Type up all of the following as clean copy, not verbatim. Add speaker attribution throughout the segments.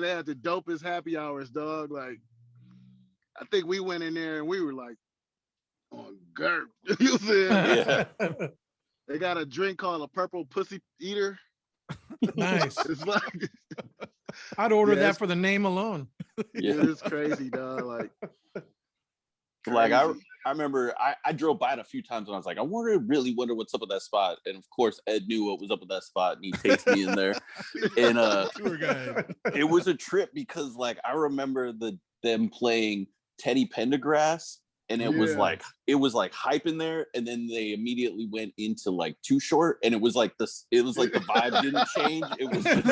Speaker 1: They had the dopest happy hours, dog. Like, I think we went in there and we were like on Gurp. You know what I'm saying?
Speaker 2: Yeah.
Speaker 1: They got a drink called a purple pussy eater.
Speaker 3: Nice.
Speaker 1: It's like,
Speaker 3: I'd order
Speaker 1: Yeah,
Speaker 3: that for the name alone.
Speaker 1: yeah,
Speaker 2: Yeah.
Speaker 1: it's crazy, dog. Like,
Speaker 2: Like
Speaker 1: crazy.
Speaker 2: I remember I drove by it a few times and I was like, really wonder what's up with that spot. And of course Ed knew what was up with that spot and he takes me in there. And
Speaker 4: Tour guide.
Speaker 2: it was a trip because like I remember them playing Teddy Pendergrass and it was
Speaker 1: Yeah.
Speaker 2: like hype in there, and then they immediately went into like Too Short, and it was like the vibe didn't change. It was just,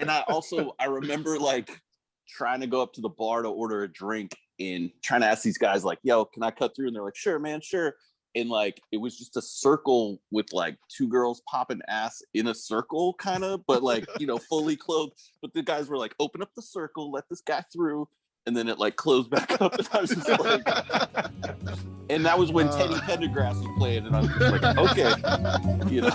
Speaker 2: and I remember like trying to go up to the bar to order a drink and trying to ask these guys like, yo, can I cut through? And they're like, sure, man, sure. And like it was just a circle with like two girls popping ass in a circle kind of, but like, you know, fully clothed. But the guys were like, open up the circle, let this guy through, and then it like closed back up. And I was just like, and that was when Teddy Pendergrass was playing, and I was just like, okay, you know.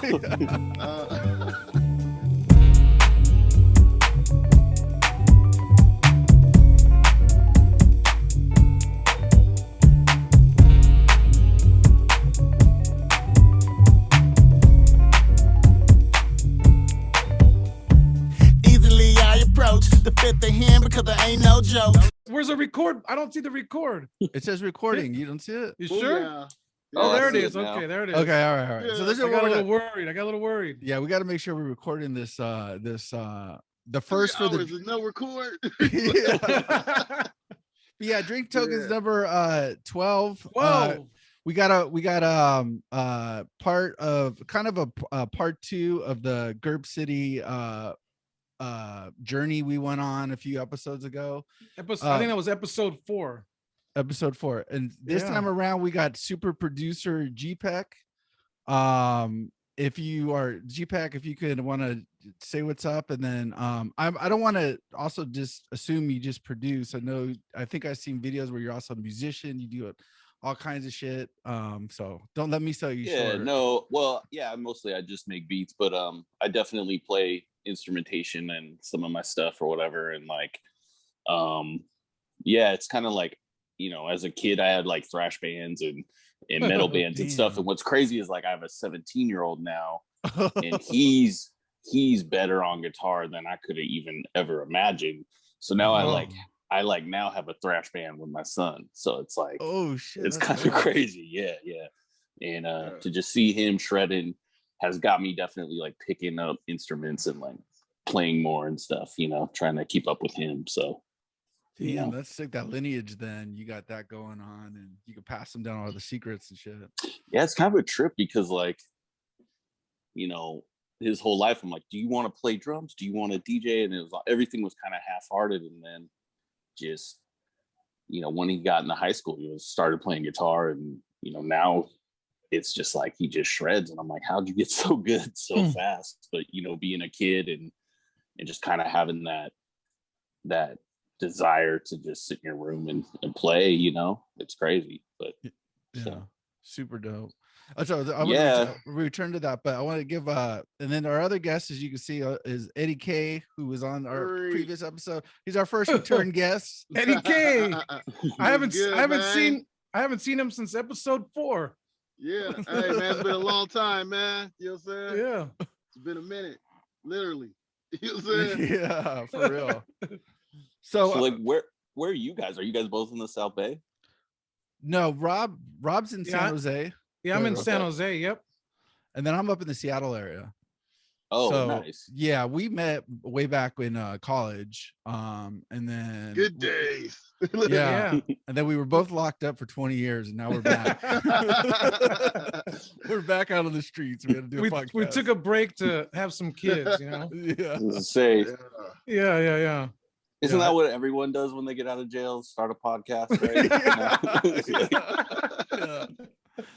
Speaker 5: Easily I approach the fifth of him because there ain't no joke.
Speaker 3: Where's the record? I don't see the record.
Speaker 4: It says recording. You don't see it?
Speaker 3: You
Speaker 1: Oh,
Speaker 3: sure?
Speaker 1: yeah.
Speaker 3: Oh,
Speaker 2: Yeah,
Speaker 3: there
Speaker 2: I
Speaker 3: it
Speaker 2: see
Speaker 3: is.
Speaker 2: it now.
Speaker 3: Okay, there it is.
Speaker 4: Okay, all right.
Speaker 1: Yeah.
Speaker 4: So this is
Speaker 3: I
Speaker 4: what
Speaker 3: got a
Speaker 4: we're
Speaker 3: little
Speaker 4: gonna,
Speaker 3: worried. I got a little worried.
Speaker 4: yeah, we got to make sure we're recording this. The first for
Speaker 1: Hours
Speaker 4: the
Speaker 1: is no record.
Speaker 4: yeah, drink tokens
Speaker 1: Yeah.
Speaker 4: number 12.
Speaker 3: 12.
Speaker 4: We got part of kind of a part 2 of the Gurp City journey we went on a few episodes ago.
Speaker 3: I think that was episode 4.
Speaker 4: Episode 4, and this
Speaker 3: Yeah.
Speaker 4: time around we got super producer G-Pek. If you are G-Pek, if you could want to say what's up, and then I don't want to also just assume you just produce. I think I've seen videos where you're also a musician. You do all kinds of shit. So don't let me sell you
Speaker 2: Yeah,
Speaker 4: short.
Speaker 2: no, well, yeah, mostly I just make beats, but I definitely play instrumentation and some of my stuff or whatever. And like yeah, it's kind of like, you know, as a kid I had like thrash bands and metal bands and stuff.
Speaker 4: Damn.
Speaker 2: And what's crazy is like I have a 17-year-old now, and he's better on guitar than I could have even ever imagined. So now I now have a thrash band with my son. So it's like,
Speaker 4: Oh shit,
Speaker 2: it's
Speaker 4: that's
Speaker 2: kind of
Speaker 4: dope.
Speaker 2: crazy. Yeah. And to just see him shredding has got me definitely like picking up instruments and like playing more and stuff, you know, trying to keep up with him. So
Speaker 4: Damn,
Speaker 2: you know.
Speaker 4: that's like that lineage. Then you got that going on, and you can pass them down all the secrets and shit.
Speaker 2: Yeah, it's kind of a trip because like, you know, his whole life I'm like, do you want to play drums? Do you want to DJ? And everything was kind of half-hearted. And then just, you know, when he got into high school, he started playing guitar, and you know, now it's just like he just shreds. And I'm like, how'd you get so good so fast? But you know, being a kid and just kind of having that desire to just sit in your room and play, you know, it's crazy. But
Speaker 4: Yeah,
Speaker 2: so.
Speaker 4: super dope. So I want
Speaker 2: Yeah.
Speaker 4: to return to that, but I want to give and then our other guest, as you can see, is Eddie-K, who was on our
Speaker 1: Great.
Speaker 4: previous episode. He's our first return guest.
Speaker 3: Eddie-K. I haven't
Speaker 1: Good,
Speaker 3: seen him since episode 4.
Speaker 1: Yeah. Hey, man, it's been a long time, man. You know what I'm saying?
Speaker 3: Yeah.
Speaker 1: It's been a minute, literally. You know what I'm saying?
Speaker 4: Yeah, for real. So,
Speaker 2: So like where are you guys? Are you guys both in the South Bay?
Speaker 4: no, Rob's in San Jose,
Speaker 3: Yeah, I'm in
Speaker 2: Okay.
Speaker 3: San Jose. Yep.
Speaker 4: and then I'm up in the Seattle area.
Speaker 2: Oh,
Speaker 4: So,
Speaker 2: nice.
Speaker 4: Yeah, we met way back in college. And then
Speaker 1: Good days.
Speaker 4: Yeah. And then we were both locked up for 20 years, and now we're back. We're back out on the streets. We had to do a podcast.
Speaker 3: We took a break to have some kids, you know.
Speaker 4: Yeah.
Speaker 2: I was gonna say,
Speaker 3: Yeah.
Speaker 2: isn't
Speaker 4: Yeah.
Speaker 2: that what everyone does when they get out of jail? Start a podcast, right?
Speaker 4: Yeah.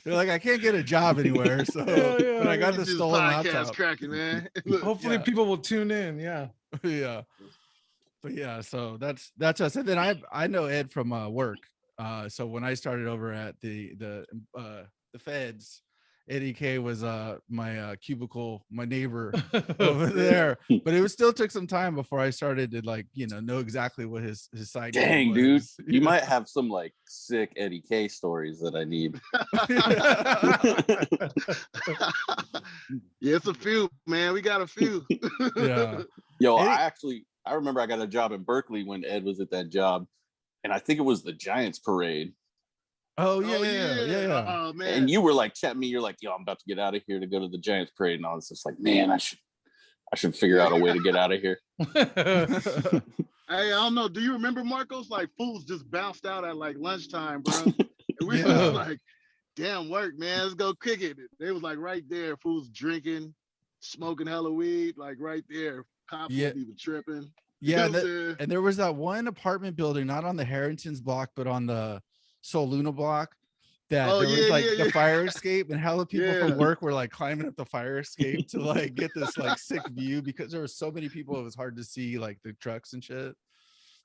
Speaker 4: They're like, I can't get a job anywhere, so
Speaker 3: Yeah,
Speaker 4: but I got
Speaker 1: Get
Speaker 4: the
Speaker 1: this
Speaker 4: stolen
Speaker 1: podcast
Speaker 4: laptop.
Speaker 1: cracking, man. Look,
Speaker 3: Hopefully people will tune in. Yeah.
Speaker 4: Yeah. But yeah, so that's us. And then I know Ed from work. So when I started over at the feds, Eddie-K was my cubicle, my neighbor over there. But it was still took some time before I started to like, know exactly what his side.
Speaker 2: Dang,
Speaker 4: was.
Speaker 2: dude, you might have some like sick Eddie-K stories that I need.
Speaker 1: Yeah, it's a few, man. We got a few.
Speaker 4: Yeah.
Speaker 2: Yo, I remember I got a job in Berkeley when Ed was at that job, and I think it was the Giants parade.
Speaker 4: Oh yeah.
Speaker 1: Oh man.
Speaker 2: And you were like chatting me, you're like, yo, I'm about to get out of here to go to the Giants parade. And I was just like, man, I should figure out a way to get out of here.
Speaker 1: Hey, I don't know. Do you remember, Marcos? Like fools just bounced out at like lunchtime, bro. And we was like, damn work, man. Let's go kick it. They was like right there, fools drinking, smoking hella weed, like right there. Cops wasn't even tripping.
Speaker 4: Yeah, and there was that one apartment building, not on the Harrington's block, but on the Soluna block, that there was like the fire escape, and hella people from work were like climbing up the fire escape to like get this like sick view because there were so many people it was hard to see like the trucks and shit.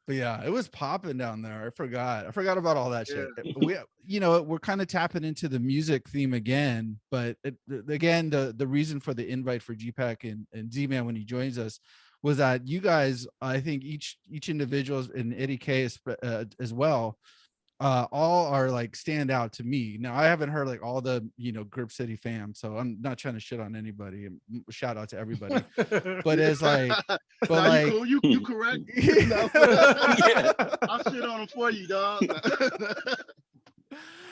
Speaker 4: But yeah, it was popping down there. I forgot about all that shit. We're kind of tapping into the music theme again, but again, the reason for the invite for G-Pek and Z-Man when he joins us was that you guys, I think each individual and Eddie-K as well, all are like stand out to me. Now I haven't heard like all the Gurp City fam, so I'm not trying to shit on anybody. Shout out to everybody, but it's like, but
Speaker 1: nah,
Speaker 4: like
Speaker 1: you correct. I'll shit on them for you, dog.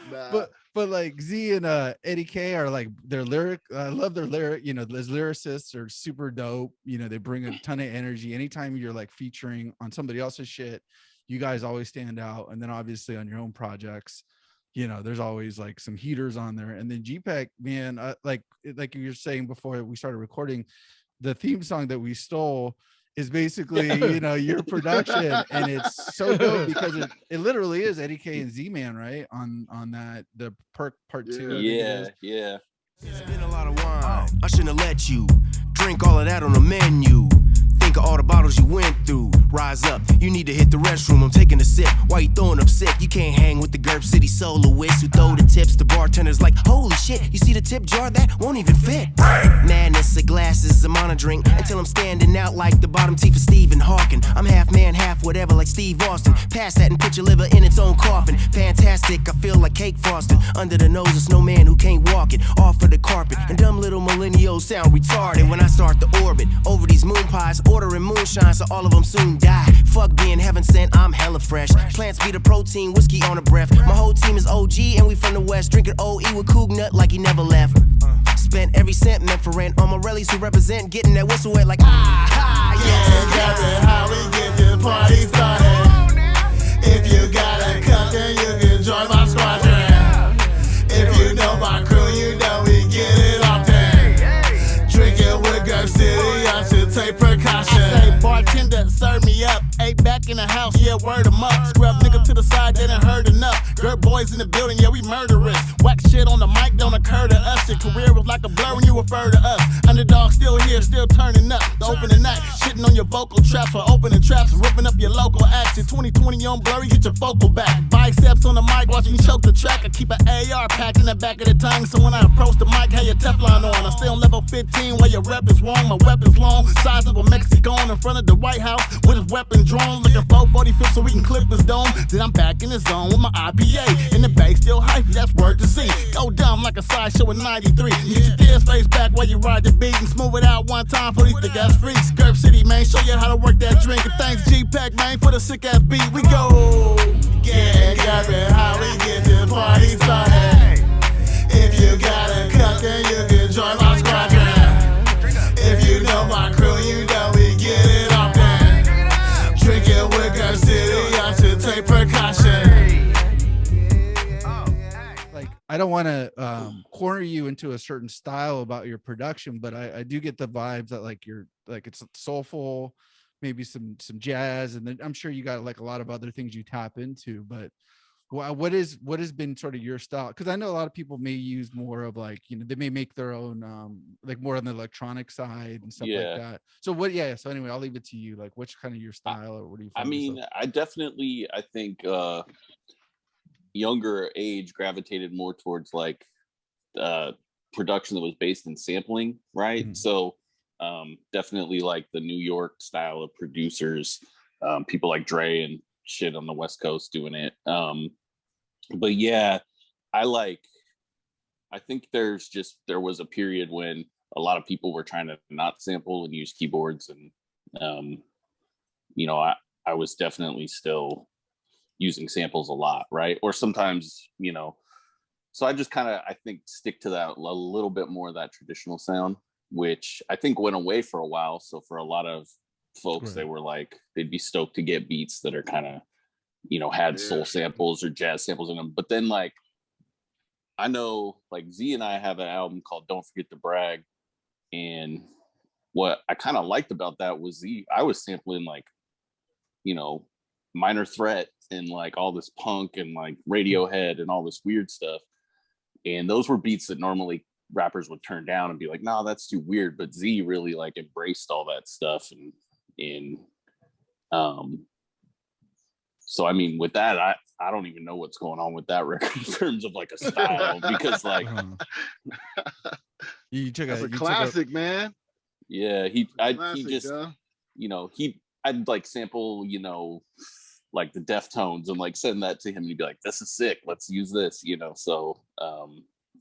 Speaker 4: But like Z and Eddie-K are like their lyric. I love their lyric. Those lyricists are super dope. They bring a ton of energy. Anytime you're like featuring on somebody else's shit, you guys always stand out. And then obviously on your own projects, there's always like some heaters on there. And then G-Pek, man, like you were saying before we started recording, the theme song that we stole is basically your production, and it's so dope because it literally is Eddie-K and Z-Man, right, on that the perk part 2.
Speaker 2: Yeah.
Speaker 5: It's been a lot of wine. I shouldn't have let you drink all of that on the menu. Think of all the bottles you went through. Rise up, you need to hit the restroom. I'm taking a sip. Why you throwing up sick? You can't hang with the Gurp City soloists who throw the tips. The bartender's like, holy shit, you see the tip jar? That won't even fit. Madness of glasses, I'm on a drink until I'm standing out like the bottom teeth of Stephen Hawking. I'm half man, half whatever like Steve Austin. Pass that and put your liver in its own coffin. Fantastic, I feel like cake frosting. Under the nose of snowman who can't walk it. Off of the carpet, and dumb little millennials sound retarded when I start to orbit over these moon pies, ordering moonshine so all of them soon die. Fuck being heaven sent, I'm hella fresh. Plants be the protein, whiskey on the breath. My whole team is OG and we from the west, drinking OE with Coog Nut like he never left. Spent every cent meant for rent on my rellies who represent, getting that whistle wet like
Speaker 6: yeah. How we get the party started. If you got a cup, then you can join my squadron. If you know my crew, you know we get it off there. Drinking with Gurp City, I should take precaution. I say bartender, serve me up. Ain't back in the house, yeah, word 'em up. Scrub nigga to the side, they done heard enough. Gurp boys in the building, yeah, we murderous. Whack shit on the mic don't occur to us. Your career was like a blur when you refer to us. Underdog still here, still turning up. The opening night, shitting on your vocal traps or opening traps, ripping up your local acts. In 2020 on blurry, get your focal back. Biceps on the mic, watch me choke the track. I keep an AR packed in the back of the tongue, so when I approach the mic, have your Teflon on. I stay on level 15 where your rep is wrong. My weapon's long, size of a Mexican in front of the White House with his weapon drawn. Looking 445 so we can clip his dome. Then I'm back in the zone with my IPA. In the bass still hypey, that's word to see. Go dumb like a sideshow in 93. You get your dead face back while you ride the beat and smooth it out one time for these thick ass freaks. Gurp City, man, show you how to work that drink. And thanks G-Pek, man, for the sick ass beat. We go. Get Gurp, how we get the party started. If you got a cup, then you can join my squadron. If you know my crew, you know we get it off there. Drinking with Gurp City, I should take precaution.
Speaker 4: Like, I don't want to corner you into a certain style about your production, but I do get the vibes that like you're like it's soulful, maybe some jazz, and then I'm sure you got like a lot of other things you tap into. But what has been sort of your style? Because I know a lot of people may use more of like, they may make their own like more on the electronic side and stuff like that. So so anyway, I'll leave it to you. Like, what's kind of your style, or what do you find yourself?
Speaker 2: I think younger age gravitated more towards like production that was based in sampling, right?
Speaker 4: Mhm.
Speaker 2: So definitely like the New York style of producers, people like Dre and shit on the West Coast doing it. But yeah, I think there was a period when a lot of people were trying to not sample and use keyboards, and you know, I was definitely still using samples a lot, right? Or sometimes, you know, so I just kind of, I think, stick to that a little bit more of that traditional sound, which I think went away for a while. So for a lot of folks,
Speaker 4: Right.
Speaker 2: they were like, they'd be stoked to get beats that are kind of, you know, had soul samples or jazz samples in them. But then like, I know like Z and I have an album called Don't Forget to Brag. And what I kind of liked about that was I was sampling like, you know, Minor Threat and like all this punk and like Radiohead and all this weird stuff. And those were beats that normally rappers would turn down and be like, "No, that's too weird." But Z really like embraced all that stuff, and so I mean, with that, I don't even know what's going on with that record in terms of like a style, because like
Speaker 4: You took
Speaker 1: That's a
Speaker 4: you took
Speaker 1: classic, man.
Speaker 2: yeah, he
Speaker 1: Classic,
Speaker 2: just
Speaker 1: duh.
Speaker 2: you know, I'd like sample, you know, like the Deftones and like send that to him and he'd be like, "This is sick, let's use this," you know. So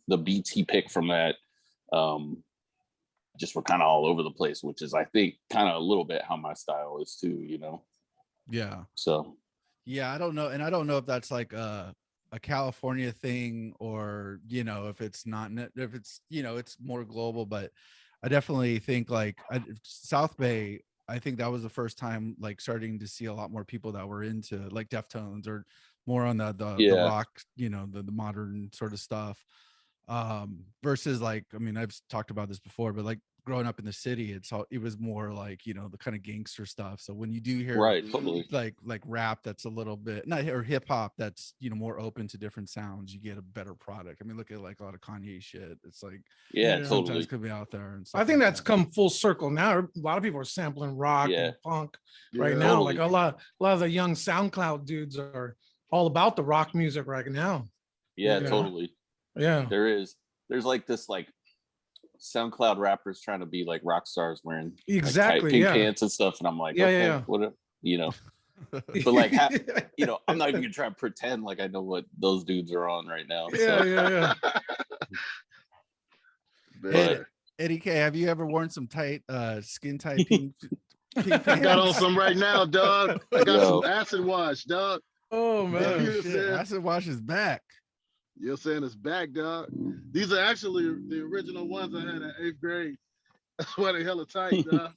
Speaker 2: the beats he picked from that just were kind of all over the place, which is I think kind of a little bit how my style is too, you know.
Speaker 4: Yeah.
Speaker 2: So
Speaker 4: Yeah, I don't know. And I don't know if that's like a California thing, or, you know, if it's not, if it's, you know, it's more global, but I definitely think like South Bay, I think that was the first time like starting to see a lot more people that were into like Deftones or more on the rock, you know, the modern sort of stuff. Versus like, I mean, I've talked about this before, but like growing up in the city, it was more like, you know, the kind of gangster stuff. So when you do hear
Speaker 2: right, totally,
Speaker 4: like rap that's a little bit not, or hip hop that's, you know, more open to different sounds, you get a better product. I mean, look at like a lot of Kanye shit. It's like
Speaker 2: yeah,
Speaker 4: sometimes
Speaker 2: totally,
Speaker 4: could be out there and stuff.
Speaker 3: I think
Speaker 4: like
Speaker 3: that's
Speaker 4: that.
Speaker 3: come full circle now. A lot of people are sampling rock
Speaker 2: Yeah.
Speaker 3: and punk
Speaker 1: Yeah.
Speaker 3: right now.
Speaker 2: Totally.
Speaker 3: Like a lot of the young SoundCloud dudes are all about the rock music right now.
Speaker 2: yeah,
Speaker 3: Yeah.
Speaker 2: totally.
Speaker 3: Yeah.
Speaker 2: There's like this like SoundCloud rappers trying to be like rock stars wearing
Speaker 3: Exactly,
Speaker 2: like, tight pink
Speaker 3: yeah.
Speaker 2: pants and stuff, and I'm like,
Speaker 3: Yeah,
Speaker 2: okay,
Speaker 3: yeah.
Speaker 2: what, you know. But like, you know, I'm not even gonna try and pretend like I know what those dudes are on right now.
Speaker 3: Yeah,
Speaker 2: So.
Speaker 3: yeah.
Speaker 2: But
Speaker 4: Eddie-K, have you ever worn some tight skin tight pink pants?
Speaker 1: I got on some right now, dog. I got
Speaker 2: Yo.
Speaker 1: some acid wash, dog.
Speaker 3: Oh
Speaker 4: Oh,
Speaker 3: man.
Speaker 1: You know what I'm
Speaker 4: shit.
Speaker 1: saying?
Speaker 4: Acid wash is back.
Speaker 1: You're saying it's back, dog. These are actually the original ones I had in 8th grade. That's why they hella tight, dog.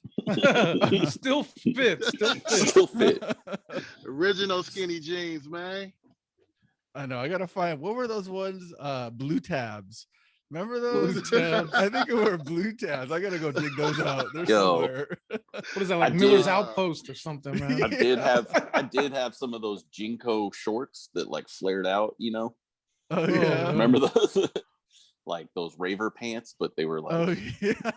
Speaker 3: Still fit.
Speaker 2: still fit.
Speaker 1: Original skinny jeans, man.
Speaker 4: I know. I gotta find, what were those ones? Blue tabs. Remember those?
Speaker 3: Blue tabs.
Speaker 4: I think it were blue tabs. I gotta go dig those out. They're
Speaker 2: Yo.
Speaker 4: somewhere.
Speaker 3: What is that, like
Speaker 2: I
Speaker 3: Miller's
Speaker 2: did-
Speaker 3: Outpost or something, man?
Speaker 2: I did have some of those Jinko shorts that like flared out, you know.
Speaker 4: Oh
Speaker 3: Oh,
Speaker 4: yeah.
Speaker 2: Remember those? Like those raver pants, but they were like.
Speaker 4: Oh yeah.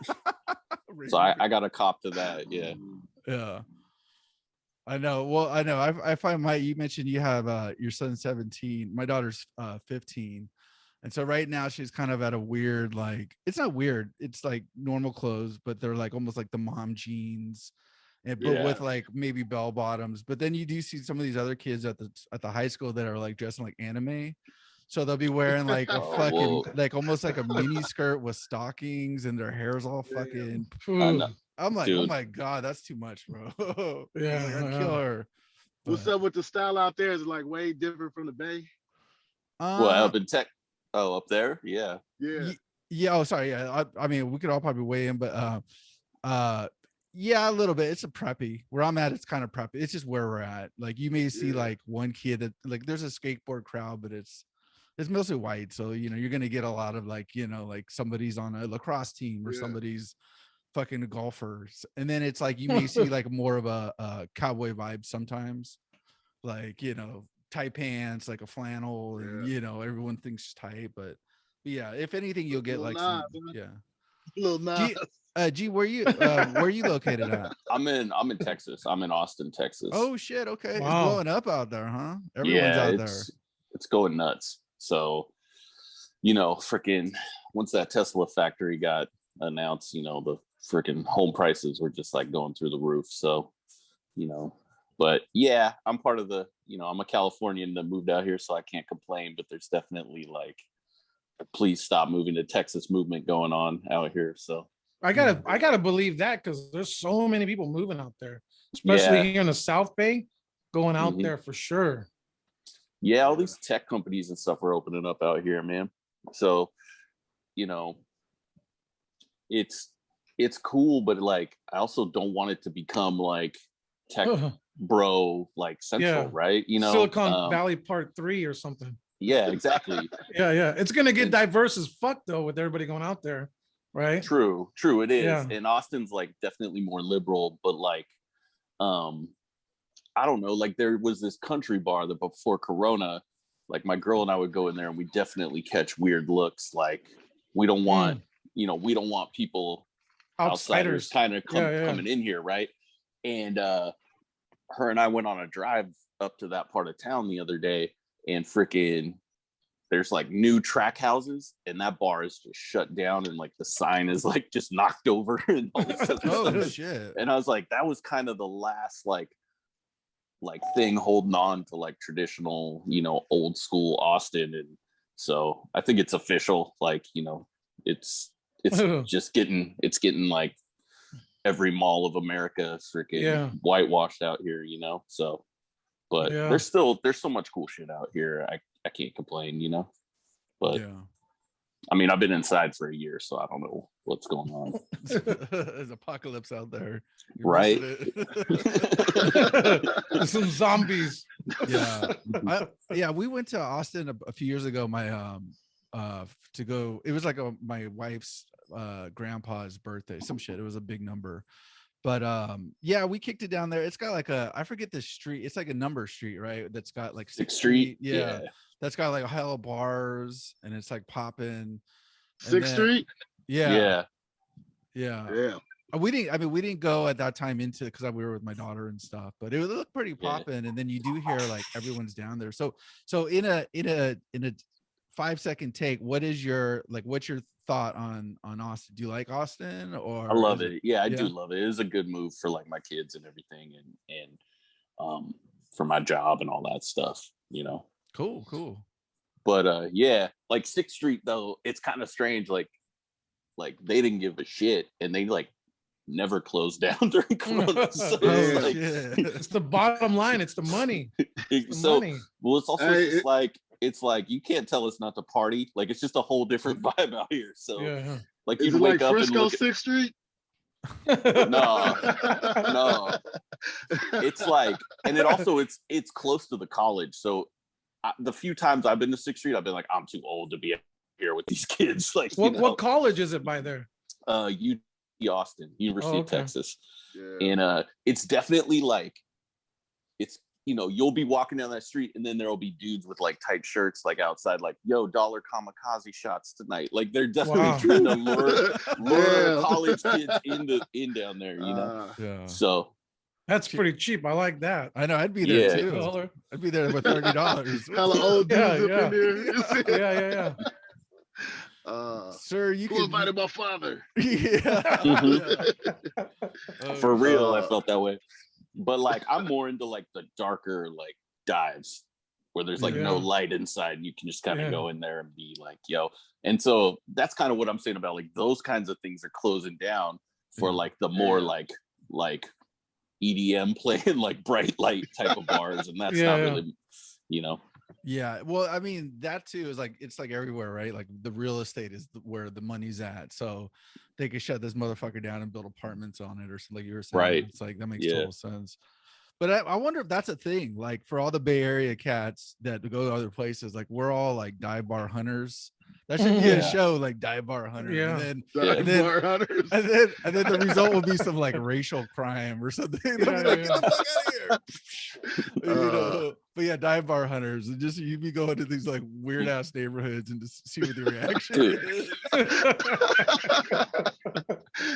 Speaker 2: So I got a cop to that. Yeah.
Speaker 4: Yeah. I know. Well, I know. I find you mentioned you have your son's 17. My daughter's 15. And so right now she's kind of at a weird, like, it's not weird. It's like normal clothes, but they're like almost like the mom jeans, but
Speaker 2: Yeah.
Speaker 4: with like maybe bell bottoms. But then you do see some of these other kids at the high school that are like dressed in like anime. So they'll be wearing like a
Speaker 2: Oh,
Speaker 4: fucking,
Speaker 2: whoa.
Speaker 4: like almost like a mini skirt with stockings, and their hair's all fucking.
Speaker 2: I know.
Speaker 4: I'm like, oh
Speaker 2: Dude.
Speaker 4: my God, that's too much, bro.
Speaker 3: Yeah,
Speaker 4: Like, I'd
Speaker 3: yeah.
Speaker 4: kill her.
Speaker 1: What's up with the style out there? Is it like way different from the Bay?
Speaker 2: Well, up in tech. Oh, up there, yeah.
Speaker 1: Yeah.
Speaker 4: Yeah. Oh, sorry. Yeah. I mean, we could all probably weigh in, but yeah, a little bit. It's a preppy. Where I'm at, it's kind of preppy. It's just where we're at. Like you may see
Speaker 1: Yeah.
Speaker 4: like one kid that like there's a skateboard crowd, but it's mostly white. So, you know, you're gonna get a lot of like, you know, like somebody's on a lacrosse team or
Speaker 1: Yeah.
Speaker 4: somebody's fucking golfers. And then it's like you may see like more of a cowboy vibe sometimes. Like, you know, tight pants, like a flannel, and
Speaker 1: Yeah.
Speaker 4: you know, everyone thinks tight, but yeah, if anything, you'll get
Speaker 1: Lil
Speaker 4: like some,
Speaker 1: Nas, huh?
Speaker 4: yeah.
Speaker 1: Little Nas.
Speaker 4: G, where you located at?
Speaker 2: I'm in Texas. I'm in Austin, Texas.
Speaker 4: Oh shit, okay. It's
Speaker 3: Wow.
Speaker 4: blowing up out there, huh? Everyone's out there.
Speaker 2: It's going nuts. So you know, freaking once that Tesla factory got announced, you know, the freaking home prices were just like going through the roof. So, you know, but yeah, I'm part of the, you know, I'm a Californian that moved out here, so I can't complain, but there's definitely like, please stop moving to Texas movement going on out here. So
Speaker 3: I gotta believe that, because there's so many people moving out there, especially
Speaker 2: yeah,
Speaker 3: here in the South Bay, going out
Speaker 2: Mhm.
Speaker 3: there for sure.
Speaker 2: Yeah, all these tech companies and stuff are opening up out here, man. So, you know, it's cool, but like I also don't want it to become like tech bro like central,
Speaker 3: Yeah.
Speaker 2: right? You know,
Speaker 3: Silicon Valley Part 3 or something.
Speaker 2: yeah, exactly.
Speaker 3: Yeah. It's gonna get
Speaker 2: And-
Speaker 3: diverse as fuck though, with everybody going out there, right?
Speaker 2: True, it is.
Speaker 3: Yeah.
Speaker 2: And Austin's like definitely more liberal, but like I don't know, like there was this country bar that before Corona, like my girl and I would go in there and we definitely catch weird looks. Like we don't want, you know, we don't want people outsiders kind of coming in here, right? And her and I went on a drive up to that part of town the other day, and freaking there's like new track houses, and that bar is just shut down, and like the sign is like just knocked over and all this other
Speaker 4: Oh
Speaker 2: stuff.
Speaker 4: shit.
Speaker 2: And I was like, that was kind of the last like thing holding on to like traditional, you know, old school Austin. And so I think it's official, like, you know, it's just getting like every mall of America freaking whitewashed out here, you know. So but there's so much cool shit out here. I can't complain, you know. But I mean, I've been inside for a year, so I don't know what's going on.
Speaker 4: There's apocalypse out there. You're
Speaker 2: right?
Speaker 3: Some zombies.
Speaker 4: Yeah. We went to Austin a few years ago. My to go. It was like my wife's grandpa's birthday. Some shit. It was a big number. But yeah, we kicked it down there. It's got like I forget the street. It's like a number street, right? That's got like
Speaker 2: 6th Street.
Speaker 4: Yeah. That's got like a hell of bars, and it's like popping.
Speaker 1: 6th Street.
Speaker 4: Yeah. We didn't go at that time into it because we were with my daughter and stuff, but it would look pretty popping. And then you do hear like everyone's down there. So in a 5-second take, what's your thought on Austin? Do you like Austin? Or
Speaker 2: I love it. Yeah, I do love it. It is a good move for like my kids and everything, and for my job and all that stuff, you know.
Speaker 4: Cool.
Speaker 2: But yeah, like 6th Street though, it's kind of strange. Like they didn't give a shit, and they like never closed down during Corona. So
Speaker 3: it's the bottom line. It's the money.
Speaker 2: Money. Well, it's also just like it's like you can't tell us not to party. Like it's just a whole different vibe out here. So like
Speaker 1: you wake like up Frisco and 6th Street.
Speaker 2: No. It's like, and it also it's close to the college. So the few times I've been to 6th Street, I've been like, I'm too old to be here with these kids. Like,
Speaker 3: what college is it by there?
Speaker 2: UT Austin, University of Texas. And it's definitely like, it's, you know, you'll be walking down that street, and then there'll be dudes with like tight shirts, like outside, like, yo, dollar kamikaze shots tonight. Like they're definitely trying to lure college kids in down there, you know. So
Speaker 3: that's pretty cheap. I like that.
Speaker 4: I know. I'd be there too. I'd be there with $30.
Speaker 1: Hella old dudes up in there.
Speaker 4: Sir, you can
Speaker 1: invited my father.
Speaker 2: For real, I felt that way. But like I'm more into like the darker like dives where there's like no light inside. You can just kind of go in there and be like, yo. And so that's kind of what I'm saying about like those kinds of things are closing down for like the more like EDM playing like bright light type of bars, and that's not really, you know.
Speaker 4: Yeah, well, I mean, that too is like, it's like everywhere, right? Like the real estate is where the money's at, so they could shut this motherfucker down and build apartments on it, or something, like you were saying.
Speaker 2: Right.
Speaker 4: It's like that makes total sense. But I wonder if that's a thing, like for all the Bay Area cats that go to other places, like we're all like dive bar hunters. That should be a show, like dive bar hunters. And then the result will be some like racial crime or something. Like, get the fuck out of here. You know? But yeah, dive bar hunters. And just you'd be going to these like weird ass neighborhoods and just see what the reaction is.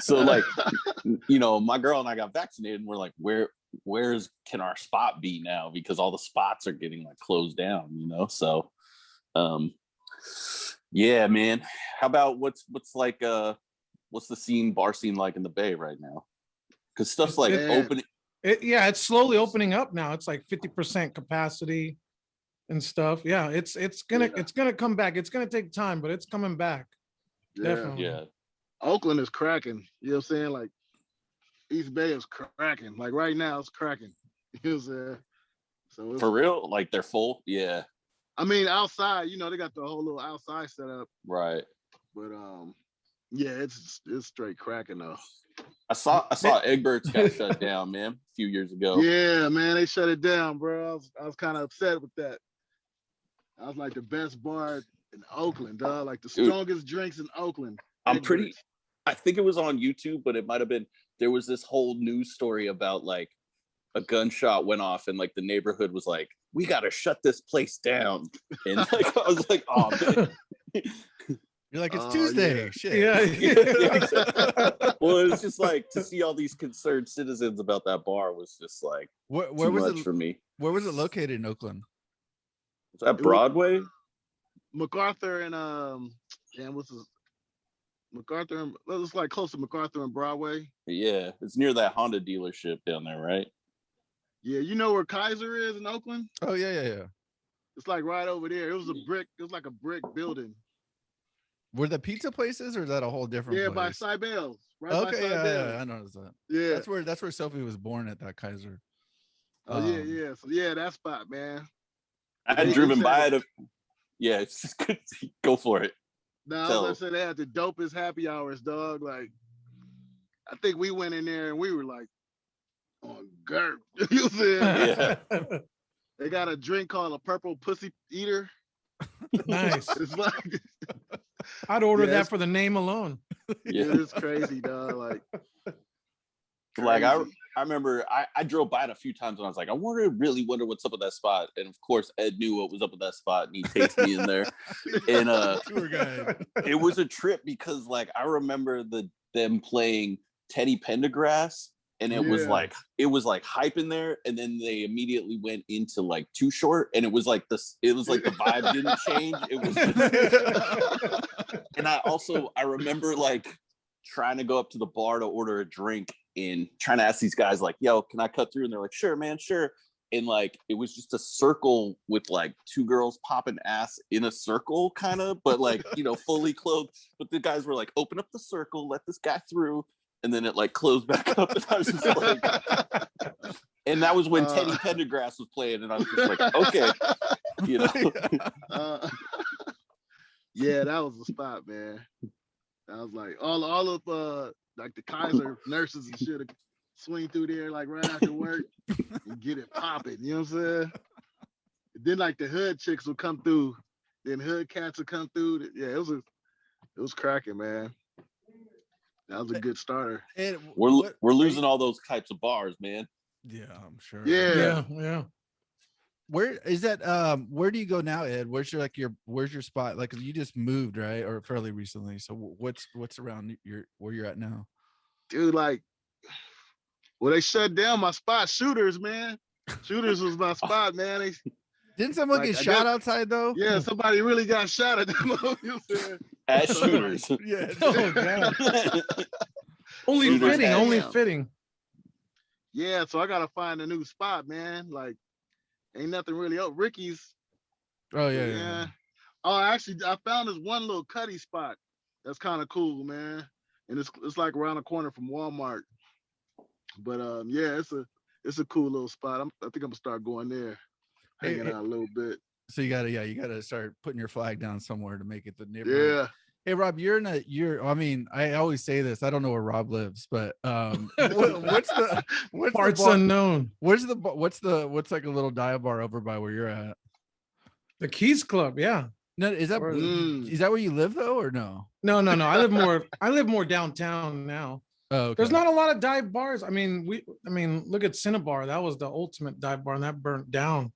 Speaker 2: So like, you know, my girl and I got vaccinated, and we're like, where's can our spot be now? Because all the spots are getting like closed down, you know. So Yeah, man. How about what's like what's the bar scene like in the Bay right now? Because stuff's like opening.
Speaker 3: It's slowly opening up now. It's like 50% capacity and stuff. Yeah, it's gonna come back. It's gonna take time, but it's coming back. Definitely.
Speaker 2: Yeah.
Speaker 1: Oakland is cracking. You know what I'm saying? Like East Bay is cracking. Like right now, it's cracking. You know what I'm saying? So it's,
Speaker 2: for real, like they're full. Yeah.
Speaker 1: I mean, outside, you know, they got the whole little outside setup.
Speaker 2: Right.
Speaker 1: But yeah, it's straight cracking though.
Speaker 2: I saw Egbert's got shut down, man, a few years ago.
Speaker 1: Yeah, man, they shut it down, bro. I was kind of upset with that. I was like the best bar in Oakland, dog. Like the strongest drinks in Oakland.
Speaker 2: I think it was on YouTube, but it might have been, there was this whole news story about like a gunshot went off and like the neighborhood was like, we got to shut this place down. And like, I was like, oh, man.
Speaker 4: You're like, it's Tuesday.
Speaker 1: Yeah.
Speaker 4: Shit.
Speaker 2: Yeah. Well, it was just like to see all these concerned citizens about that bar was just like
Speaker 4: where
Speaker 2: too
Speaker 4: was
Speaker 2: much
Speaker 4: it
Speaker 2: for me.
Speaker 4: Where was it located in Oakland?
Speaker 2: Was that Broadway?
Speaker 1: MacArthur and what's his MacArthur? And, well, it's like close to MacArthur and Broadway.
Speaker 2: Yeah, it's near that Honda dealership down there, right?
Speaker 1: Yeah, you know where Kaiser is in Oakland?
Speaker 4: Oh yeah.
Speaker 1: It's like right over there. It was like a brick building.
Speaker 4: Were the pizza places, or is that a whole different?
Speaker 1: Yeah,
Speaker 4: place?
Speaker 1: by Cybele's. Right.
Speaker 4: Okay, yeah, I noticed that.
Speaker 1: Yeah,
Speaker 4: that's where Sophie was born, at that Kaiser.
Speaker 1: Oh yeah. So yeah, that spot, man.
Speaker 2: I had driven by it. Yeah, it's just good. Go for it.
Speaker 1: No, I was gonna say they had the dopest happy hours, dog. Like, I think we went in there and we were like on Gurp. You know what I'm saying?
Speaker 2: Yeah.
Speaker 1: They got a drink called a purple pussy eater.
Speaker 3: Nice.
Speaker 1: It's like
Speaker 3: I'd order that for the name alone.
Speaker 2: Yeah,
Speaker 1: it's crazy, dog.
Speaker 2: Like I remember I drove by it a few times and I was like, I really wonder what's up with that spot. And of course, Ed knew what was up with that spot and he takes me in there. And
Speaker 4: tour guide.
Speaker 2: It was a trip because like I remember them playing Teddy Pendergrass. And it was like hype in there, and then they immediately went into like Too Short, and it was like the vibe didn't change. It was, and I remember like trying to go up to the bar to order a drink and trying to ask these guys like, "Yo, can I cut through?" And they're like, "Sure, man, sure." And like it was just a circle with like two girls popping ass in a circle, kind of, but like fully clothed. But the guys were like, "Open up the circle, let this guy through." And then it like closed back up, and I was just like, and that was when Teddy Pendergrass was playing, and I was just like, okay,
Speaker 1: Yeah, that was the spot, man. I was like, all of like the Kaiser nurses and shit swing through there like right after work and get it popping. You know what I'm saying? And then like the hood chicks would come through, then hood cats would come through. Yeah, it was cracking, man. That was a good starter.
Speaker 2: And we're losing all those types of bars, man.
Speaker 4: Yeah, I'm sure.
Speaker 3: Yeah.
Speaker 4: Where is that? Where do you go now, Ed? Where's your spot? Like, you just moved, right, or fairly recently? So what's around where you're at now,
Speaker 1: dude? Like, well, they shut down my spot. Shooters, man. Shooters was my spot, man.
Speaker 4: Didn't someone get shot outside though?
Speaker 1: Yeah, somebody really got shot at them. You know what I'm
Speaker 2: As shooters.
Speaker 4: Yeah.
Speaker 3: Oh god. Only fitting.
Speaker 1: Yeah, so I gotta find a new spot, man. Like, ain't nothing really up. Ricky's.
Speaker 4: Oh yeah.
Speaker 1: Oh, actually, I found this one little cutty spot that's kind of cool, man. And it's like around the corner from Walmart. But yeah, it's a cool little spot. I think I'm gonna start going there, hanging out a little bit.
Speaker 4: So you gotta start putting your flag down somewhere to make it the neighborhood. Yeah. Hey Rob, I mean, I always say this. I don't know where Rob lives, but what's
Speaker 3: parts unknown?
Speaker 4: What's like a little dive bar over by where you're at?
Speaker 3: The Keys Club, yeah.
Speaker 4: No, is that where you live though, or no?
Speaker 3: No. I live more downtown now.
Speaker 4: Oh, okay.
Speaker 3: There's not a lot of dive bars. I mean, look at Cinnabar. That was the ultimate dive bar, and that burnt down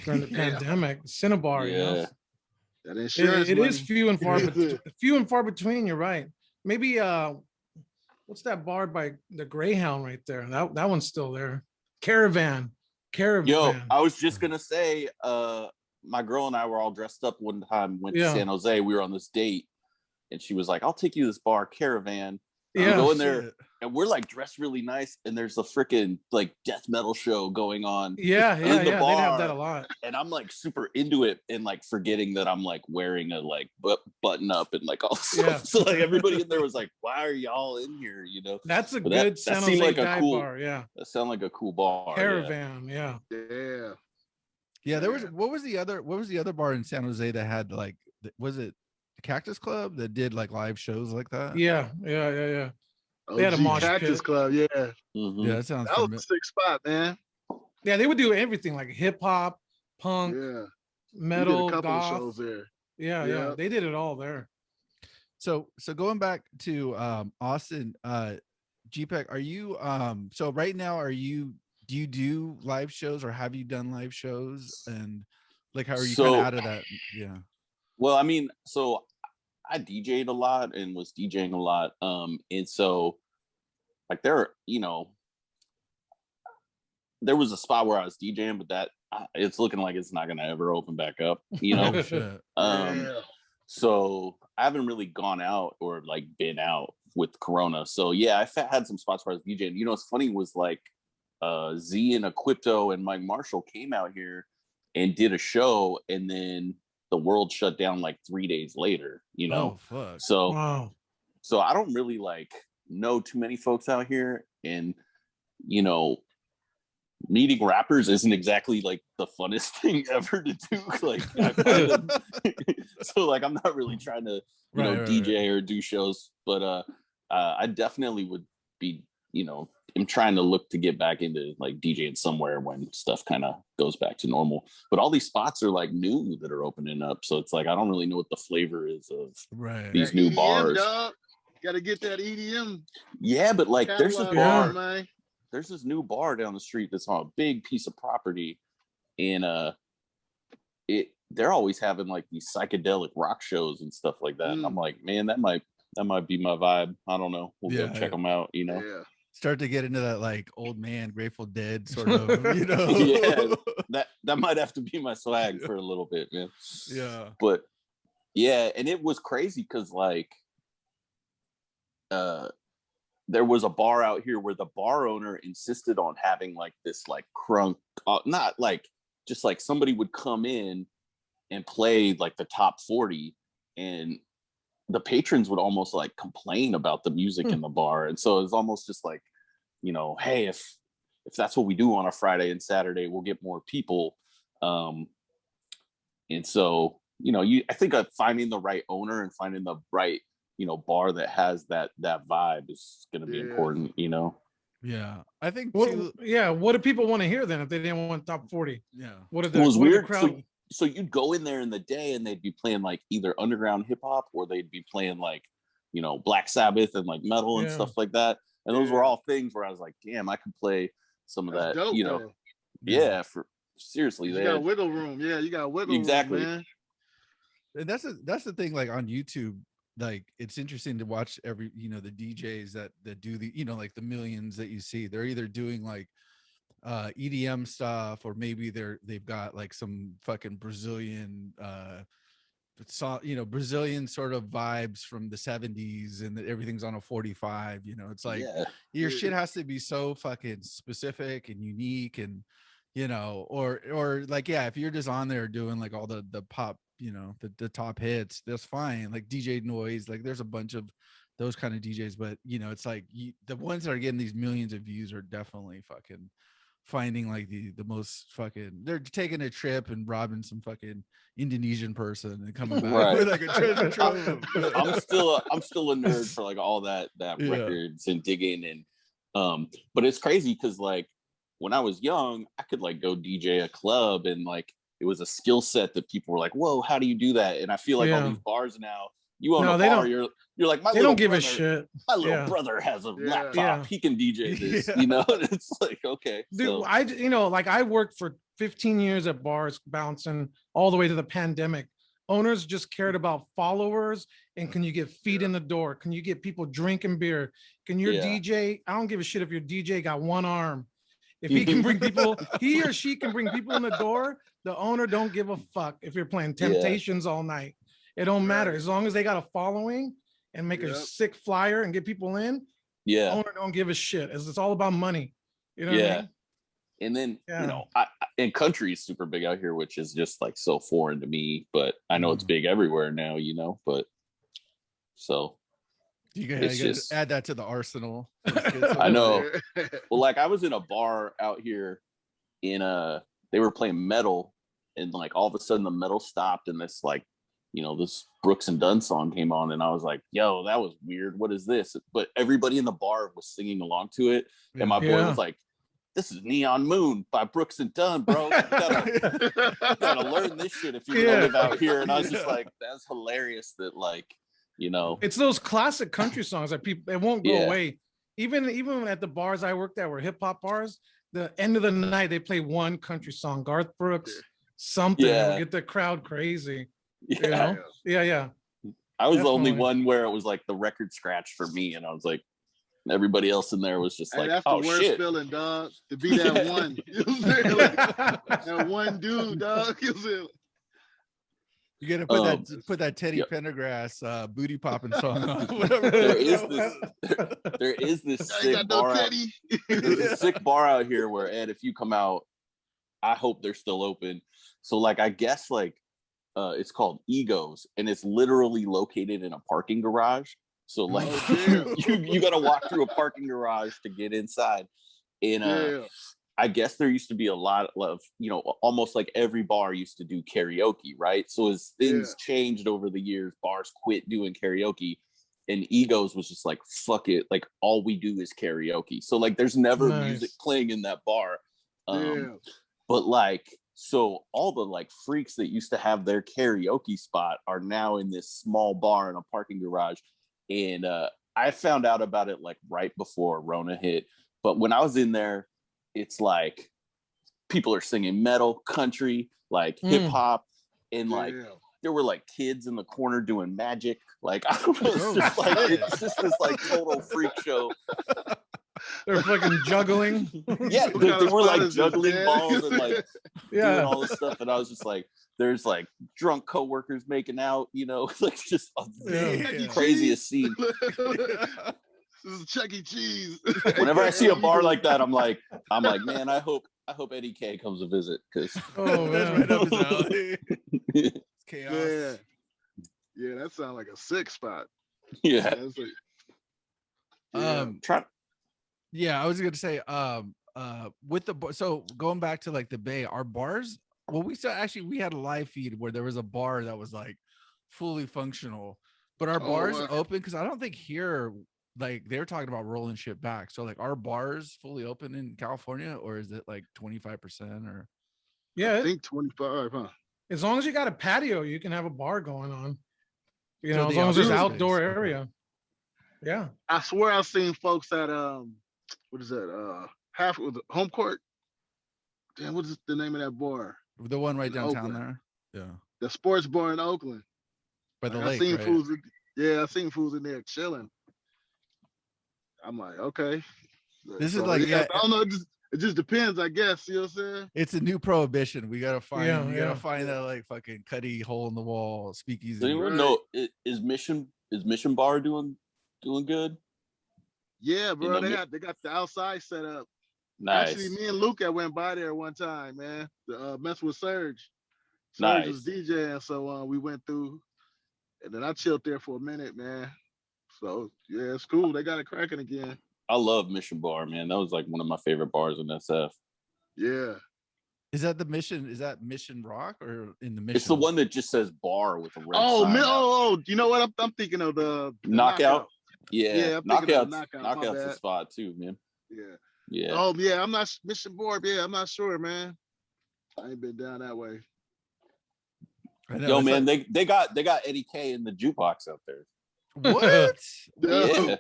Speaker 3: during the pandemic. Cinnabar,
Speaker 1: that insurance
Speaker 3: it is few and far between. You're right. Maybe what's that bar by the Greyhound right there? That one's still there. Caravan.
Speaker 2: Yo, I was just gonna say, my girl and I were all dressed up one time, went to
Speaker 3: Yeah.
Speaker 2: San Jose. We were on this date, and she was like, "I'll take you to this bar, Caravan." We
Speaker 3: Yeah.
Speaker 2: go in there,
Speaker 4: Shit.
Speaker 2: and we're like dressed really nice, and there's a freaking like death metal show going on.
Speaker 3: Yeah,
Speaker 2: in
Speaker 3: yeah,
Speaker 2: the
Speaker 3: yeah. They have that
Speaker 2: bar.
Speaker 3: a lot.
Speaker 2: And I'm like super into it, and like forgetting that I'm like wearing a like button up and like all stuff.
Speaker 3: Yeah.
Speaker 2: So like everybody in there was like, "Why are y'all in here?" You know.
Speaker 3: That's a
Speaker 2: But
Speaker 3: good
Speaker 2: that
Speaker 3: San
Speaker 2: seemed
Speaker 3: Jose
Speaker 2: like a
Speaker 3: dive
Speaker 2: cool
Speaker 3: bar. Yeah.
Speaker 2: That sounded like a cool bar.
Speaker 3: Caravan. Yeah.
Speaker 1: Yeah.
Speaker 4: Yeah, there was
Speaker 1: Yeah.
Speaker 4: what was the other bar in San Jose that had like was it the Cactus Club that did like live shows like that?
Speaker 3: Yeah. Yeah. Yeah. Yeah. They had a
Speaker 1: OG
Speaker 3: mosh
Speaker 1: Cactus
Speaker 3: pit.
Speaker 1: Club. Yeah.
Speaker 2: Mhm.
Speaker 4: Yeah, that sounds
Speaker 1: That was
Speaker 4: familiar.
Speaker 1: a sick spot, man.
Speaker 3: Yeah. They would do everything like hip hop, punk,
Speaker 1: Yeah. We did a
Speaker 3: metal,
Speaker 1: couple of
Speaker 3: goth.
Speaker 1: shows there.
Speaker 3: Yeah. Yeah.
Speaker 1: Yep.
Speaker 3: They did it all there.
Speaker 4: So going back to Austin, G-Pek, are you so right now do you do live shows or have you done live shows, and like how are you kind of
Speaker 2: So-
Speaker 4: out of that? Yeah.
Speaker 2: Well, I mean, so I DJ'd a lot and was DJing a lot. And so like there was a spot where I was DJing, but that it's looking like it's not gonna ever open back up, you know.
Speaker 4: Oh, shit.
Speaker 1: Yeah.
Speaker 2: So I haven't really gone out or like been out with Corona. So yeah, I had some spots where I was DJing. You know, what's funny was like Z and Equipto and Mike Marshall came out here and did a show, and then the world shut down like 3 days later, you know.
Speaker 4: Oh fuck.
Speaker 2: So
Speaker 3: Wow.
Speaker 2: so I don't really like know too many folks out here, and you know, meeting rappers isn't exactly like the funnest thing ever to do. Like I find them, so like I'm not really trying to
Speaker 4: Right,
Speaker 2: DJ or do shows, but I definitely would be, I'm trying to look to get back into like DJing somewhere when stuff kind of goes back to normal. But all these spots are like new that are opening up, so it's like I don't really know what the flavor is of
Speaker 4: Right.
Speaker 2: these
Speaker 1: That
Speaker 2: new
Speaker 1: EDM,
Speaker 2: bars.
Speaker 1: dog. Gotta get that EDM.
Speaker 2: Yeah, but like there's this
Speaker 1: catalog
Speaker 2: bar.
Speaker 1: going, man.
Speaker 2: There's this new bar down the street that's on a big piece of property, and they're always having like these psychedelic rock shows and stuff like that. And I'm like, man, that might be my vibe. I don't know. We'll go check them out,
Speaker 1: Yeah.
Speaker 4: Start to get into that like old man Grateful Dead sort of,
Speaker 2: Yeah, that might have to be my swag for a little bit, man.
Speaker 4: Yeah.
Speaker 2: But yeah, and it was crazy because like there was a bar out here where the bar owner insisted on having like this like crunk, not like just like somebody would come in and play like the top 40, and the patrons would almost like complain about the music in the bar. And so it's almost just like, hey, if that's what we do on a Friday and Saturday, we'll get more people. And so, I think finding the right owner and finding the right, bar that has that vibe is going to be important,
Speaker 4: Yeah. I think
Speaker 3: What,
Speaker 4: too,
Speaker 3: what do people want to hear then if they didn't want top 40?
Speaker 4: yeah.
Speaker 3: What are
Speaker 2: It
Speaker 3: the,
Speaker 2: was
Speaker 3: what are the
Speaker 2: weird.
Speaker 3: crowd?
Speaker 2: So you'd go in there in the day and they'd be playing like either underground hip hop or they'd be playing like, Black Sabbath and like metal and stuff like that. And those were all things where I was like, damn, I could play some of
Speaker 1: That's
Speaker 2: that,
Speaker 1: dope, though.
Speaker 2: Yeah, for seriously.
Speaker 1: You got wiggle room. Yeah, you got wiggle
Speaker 2: Exactly.
Speaker 1: room, man.
Speaker 4: And that's the thing, like on YouTube, like it's interesting to watch every, the DJs that do the, like the millions that you see, they're either doing like EDM stuff, or maybe they've got like some fucking Brazilian Brazilian sort of vibes from the 70s, and that everything's on a 45. It's like your shit has to be so fucking specific and unique, and or like, yeah, if you're just on there doing like all the pop, the top hits, that's fine. Like DJ Noise, like there's a bunch of those kind of DJs, but it's like the ones that are getting these millions of views are definitely fucking finding like the most fucking, they're taking a trip and robbing some fucking Indonesian person and coming back with like a treasure trove.
Speaker 2: I'm still a nerd for like all that records and digging, and but it's crazy because like when I was young, I could like go DJ a club, and like it was a skill set that people were like, whoa, how do you do that? And I feel like all these bars now, you own a bar, you're like,
Speaker 3: they don't give a shit.
Speaker 2: My little brother has a laptop. He can DJ this, And it's like, okay.
Speaker 3: Dude,
Speaker 2: so.
Speaker 3: I worked for 15 years at bars bouncing all the way to the pandemic. Owners just cared about followers and can you get feet in the door? Can you get people drinking beer? Can your DJ, I don't give a shit if your DJ got one arm. If he can bring people, he or she can bring people in the door. The owner don't give a fuck if you're playing Temptations all night. It don't matter as long as they got a following and make a sick flyer and get people in.
Speaker 2: Yeah.
Speaker 3: Owner don't give a shit. It's all about money. You know what I mean?
Speaker 2: And then, you know, and country is super big out here, which is just like so foreign to me, but I know it's big everywhere now, you know, but so.
Speaker 4: You gotta add that to the arsenal.
Speaker 2: I know. Well, like I was in a bar out here in they were playing metal and like all of a sudden the metal stopped and this like, you know, this Brooks and Dunn song came on and I was like, yo, that was weird. What is this? But everybody in the bar was singing along to it. And my boy was like, this is Neon Moon by Brooks and Dunn, bro. You gotta learn this shit if you're gonna live out here. And I was just like, that's hilarious that like, you know,
Speaker 3: it's those classic country songs that people, it won't go away. Even at the bars I worked at were hip hop bars, the end of the night they play one country song, Garth Brooks, something, it would get the crowd crazy. You know? Yeah.
Speaker 2: I was the only one where it was like the record scratched for me, and I was like, everybody else in there was just like,
Speaker 1: that's
Speaker 2: oh
Speaker 1: the worst
Speaker 2: shit,
Speaker 1: feeling, dog. To be that one, you know what I'm saying? Like, that one dude, dog. You know what I'm saying?
Speaker 4: You gotta put that Teddy Pendergrass booty popping song on.
Speaker 2: There is this sick bar there's a sick bar out here where, Ed, if you come out, I hope they're still open. So like I guess like it's called Egos, and it's literally located in a parking garage. So like you gotta walk through a parking garage to get inside. And I guess there used to be a lot of, you know, almost like every bar used to do karaoke, right? So as things changed over the years, bars quit doing karaoke, and Egos was just like, fuck it, like all we do is karaoke. So like there's never music playing in that bar. But like, so all the like freaks that used to have their karaoke spot are now in this small bar in a parking garage. And I found out about it like right before Rona hit. But when I was in there, it's like people are singing metal, country, like hip hop, and like there were like kids in the corner doing magic. Like I don't know, it's just this like total freak show.
Speaker 3: They're fucking juggling.
Speaker 2: Yeah, they were like juggling balls and like doing all this stuff, and I was just like, there's like drunk coworkers making out, you know, like just the craziest scene.
Speaker 1: This is Chuck E. Cheese.
Speaker 2: Whenever I see a bar like that, I'm like, man, I hope Eddie-K comes to visit, because
Speaker 4: that's right up his alley. It's chaos.
Speaker 1: Yeah, that sounds like a sick spot.
Speaker 2: Yeah.
Speaker 4: Yeah, I was gonna say, with so going back to like the Bay, our bars. Well, we had a live feed where there was a bar that was like fully functional, but our bars open because I don't think here. Like they're talking about rolling shit back. So like, are bars fully open in California, or is it like 25% or?
Speaker 1: Yeah, I think 25, huh?
Speaker 3: As long as you got a patio, you can have a bar going on. You know, as long as there's outdoor area. Yeah.
Speaker 1: I swear I've seen folks at what is that? Half with the home court. Damn, what is the name of that bar?
Speaker 4: The one right downtown there. Yeah.
Speaker 1: The sports bar in Oakland.
Speaker 4: By the
Speaker 1: lake. I seen fools in there chilling. I'm like, okay.
Speaker 4: This is like,
Speaker 1: I don't know. It just depends, I guess. You know what I'm saying?
Speaker 4: It's a new prohibition. We gotta find. Gotta find that like fucking cutty hole in the wall speakeasy.
Speaker 2: Does anyone know is Mission Bar doing good?
Speaker 1: Yeah, bro. They got the outside set up.
Speaker 2: Nice.
Speaker 1: Actually, me and Luca went by there one time, man. To mess with Serge. Serge was DJing, so we went through, and then I chilled there for a minute, man. So yeah, it's cool. They got it cracking again.
Speaker 2: I love Mission Bar, man. That was like one of my favorite bars in SF.
Speaker 1: Yeah.
Speaker 4: Is that the Mission? Is that Mission Rock or in the Mission?
Speaker 2: It's the one that just says bar with a red sign.
Speaker 1: You know what? I'm thinking of the
Speaker 2: Knockout. Yeah, Knockout's
Speaker 1: the
Speaker 2: spot too, man.
Speaker 1: Yeah. Oh yeah, I'm not Mission Bar. Yeah, I'm not sure, man. I ain't been down that way.
Speaker 2: Yo, man, like... they got Eddie-K in the jukebox out there.
Speaker 4: What?
Speaker 2: Yeah.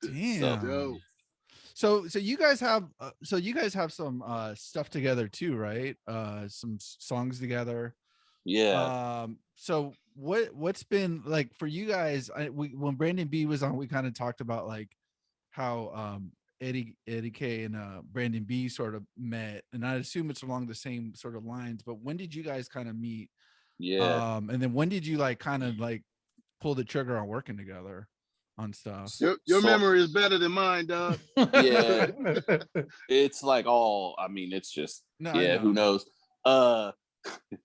Speaker 4: Damn. So you guys have some stuff together too, right? Some songs together.
Speaker 2: Yeah.
Speaker 4: So what's been like for you guys? When Brandon B was on, we kind of talked about like how Eddie-K and Brandon B sort of met, and I assume it's along the same sort of lines. But when did you guys kind of meet?
Speaker 2: Yeah.
Speaker 4: And then when did you like kind of like pull the trigger on working together on stuff?
Speaker 1: Your memory is better than mine, dog.
Speaker 2: Yeah. It's like all, I mean, it's just who knows? Those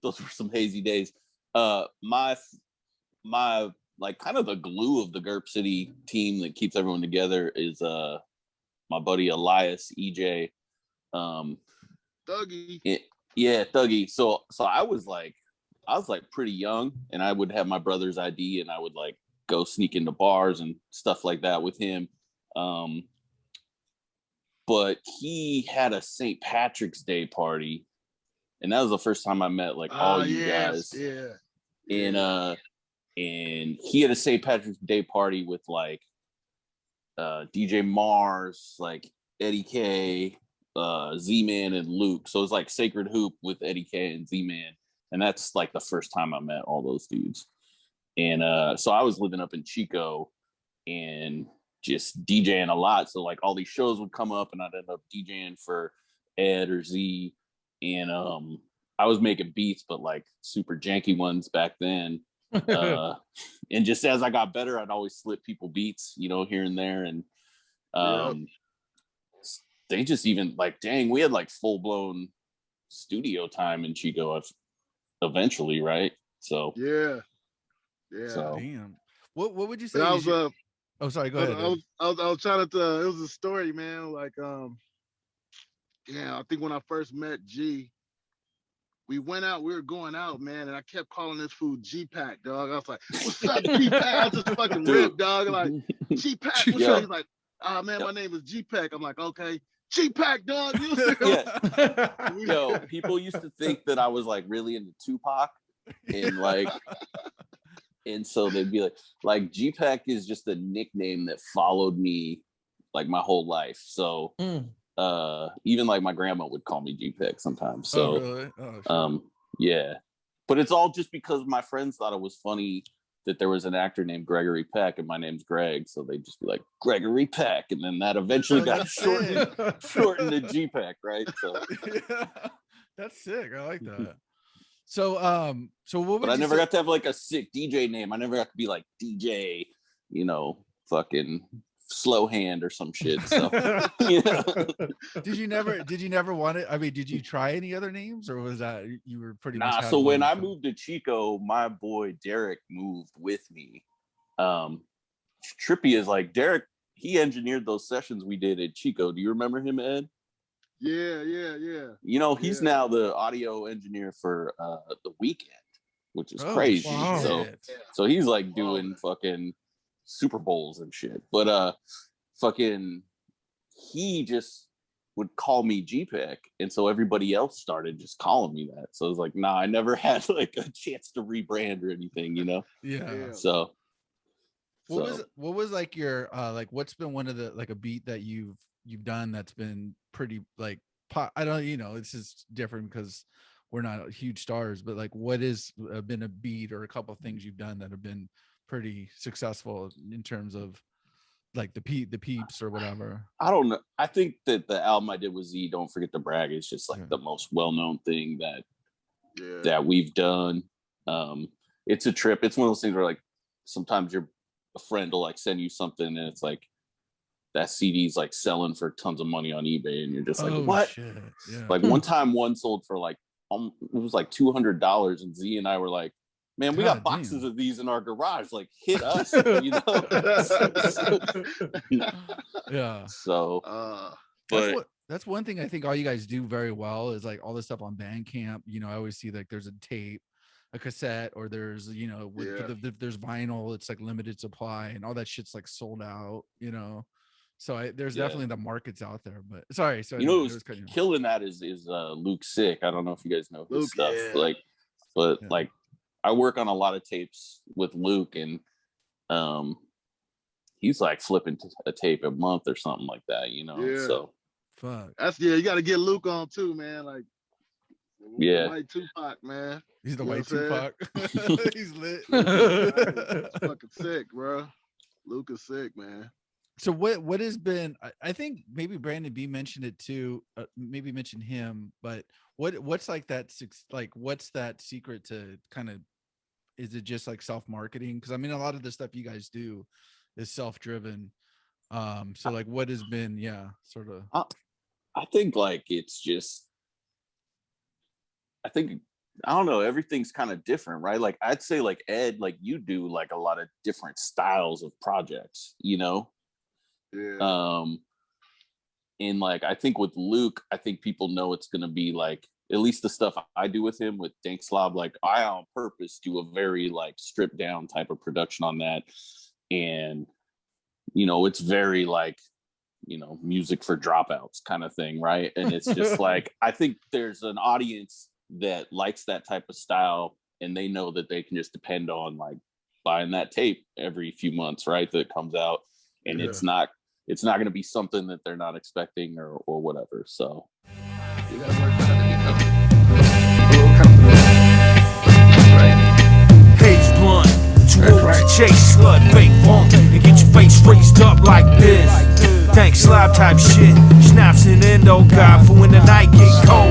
Speaker 2: were some hazy days. My like kind of the glue of the Gurp City team that keeps everyone together is my buddy Elias EJ.
Speaker 1: Thuggy.
Speaker 2: Thuggy. So I was like pretty young, and I would have my brother's ID, and I would like go sneak into bars and stuff like that with him. But he had a St. Patrick's Day party, and that was the first time I met like all you guys. Yeah. And he had a St. Patrick's Day party with like DJ Mars, like Eddie-K, Z-Man, and Luke. So it was like Sacred Hoop with Eddie-K and Z-Man. And that's like the first time I met all those dudes. And so I was living up in Chico and just DJing a lot. So like all these shows would come up, and I'd end up DJing for Ed or Z. And I was making beats, but like super janky ones back then. And just as I got better, I'd always slip people beats, you know, here and there. And they just even like, dang, we had like full-blown studio time in Chico eventually, right? So
Speaker 4: So damn. What would you say?
Speaker 1: I was
Speaker 4: oh, sorry, go ahead.
Speaker 1: I was trying to. It was a story, man. Like I think when I first met G, we were going out, man, and I kept calling this food G-Pek, dog. I was like, "What's up, G-Pek?" I was just fucking ripped, dog. Like G-Pek. What's up? He's like, "Ah, man, my name is G-Pek." I'm like, "Okay, G-Pek, dog."
Speaker 2: Yo, people used to think that I was like really into Tupac, and like, and so they'd be like G-Pek is just a nickname that followed me like my whole life. So. Even like my grandma would call me G-Pek sometimes. So,
Speaker 4: really? Sure.
Speaker 2: Yeah, but it's all just because my friends thought it was funny that there was an actor named Gregory Peck, and my name's Greg, so they'd just be like Gregory Peck, and then that eventually got shortened to G-Pek, right? So,
Speaker 4: that's sick. I like that. So, what would
Speaker 2: but I never got to have like a sick DJ name. I never got to be like DJ, you know, fucking Slow Hand or some shit. So
Speaker 4: did you never want it? I mean, did you try any other names, or was that you were pretty much
Speaker 2: so when I moved to Chico, my boy Derek moved with me. Trippy is like Derek, he engineered those sessions we did at Chico. Do you remember him, Ed?
Speaker 1: Yeah.
Speaker 2: You know, he's now the audio engineer for The Weekend, which is crazy. Wow. So he's like doing fucking Super Bowls and shit, but fucking he just would call me G-Pek, and so everybody else started just calling me that. So I was like, nah, I never had like a chance to rebrand or anything, you know. So what was like your like what's been one of the like a beat that you've done that's been pretty like I don't, you know, it's just different because we're not huge stars, but like what has been a beat or a couple of things you've done that have been pretty successful in terms of like the peeps or whatever? I don't know. I think that the album I did with Z, Don't Forget to Brag, is just like the most well-known thing that we've done. It's a trip. It's one of those things where like sometimes a friend will like send you something and it's like that CD's like selling for tons of money on eBay, and you're just like, what? Shit. Yeah. Like one time one sold for like it was like $200, and Z and I were like, man, we got boxes of these in our garage. Like, hit us, you know?
Speaker 4: Yeah.
Speaker 2: So,
Speaker 4: that's one thing I think all you guys do very well is like all this stuff on Bandcamp. You know, I always see like there's a tape, a cassette, or there's, you know, there's vinyl. It's like limited supply, and all that shit's like sold out. You know, so there's definitely the markets out there. But sorry,
Speaker 2: you know, who's killing that is Luke Sick. I don't know if you guys know his stuff. Like, but like. I work on a lot of tapes with Luke, and he's like flipping a tape a month or something like that, you know. So
Speaker 4: fuck.
Speaker 1: That's you got to get Luke on too, man. Like white Tupac, man.
Speaker 4: He's the white Tupac. He's lit.
Speaker 1: Fucking sick, bro. Luke is sick, man.
Speaker 4: So what has been? I think maybe Brandon B mentioned it too. Maybe mention him, but what's like that? Like what's that secret to kind of? Is it just like self marketing? Because I mean, a lot of the stuff you guys do is self driven. So like, what has been? Yeah, sort of.
Speaker 2: I think like it's just. I think I don't know. Everything's kind of different, right? Like I'd say, like Ed, like you do like a lot of different styles of projects, you know.
Speaker 1: Yeah.
Speaker 2: And like I think with Luke, I think people know it's gonna be like at least the stuff I do with him with Dank Slob. Like I on purpose do a very like stripped down type of production on that, and you know it's very like music for dropouts kind of thing, right? And it's just like I think there's an audience that likes that type of style, and they know that they can just depend on like buying that tape every few months, right? That comes out, and it's not going to be something that they're not expecting or whatever. So
Speaker 5: Haze blunt, too old to chase slut, fake funk, and get your face raised up like this. Dank slob type shit, snaps and endo guy for when the night get cold.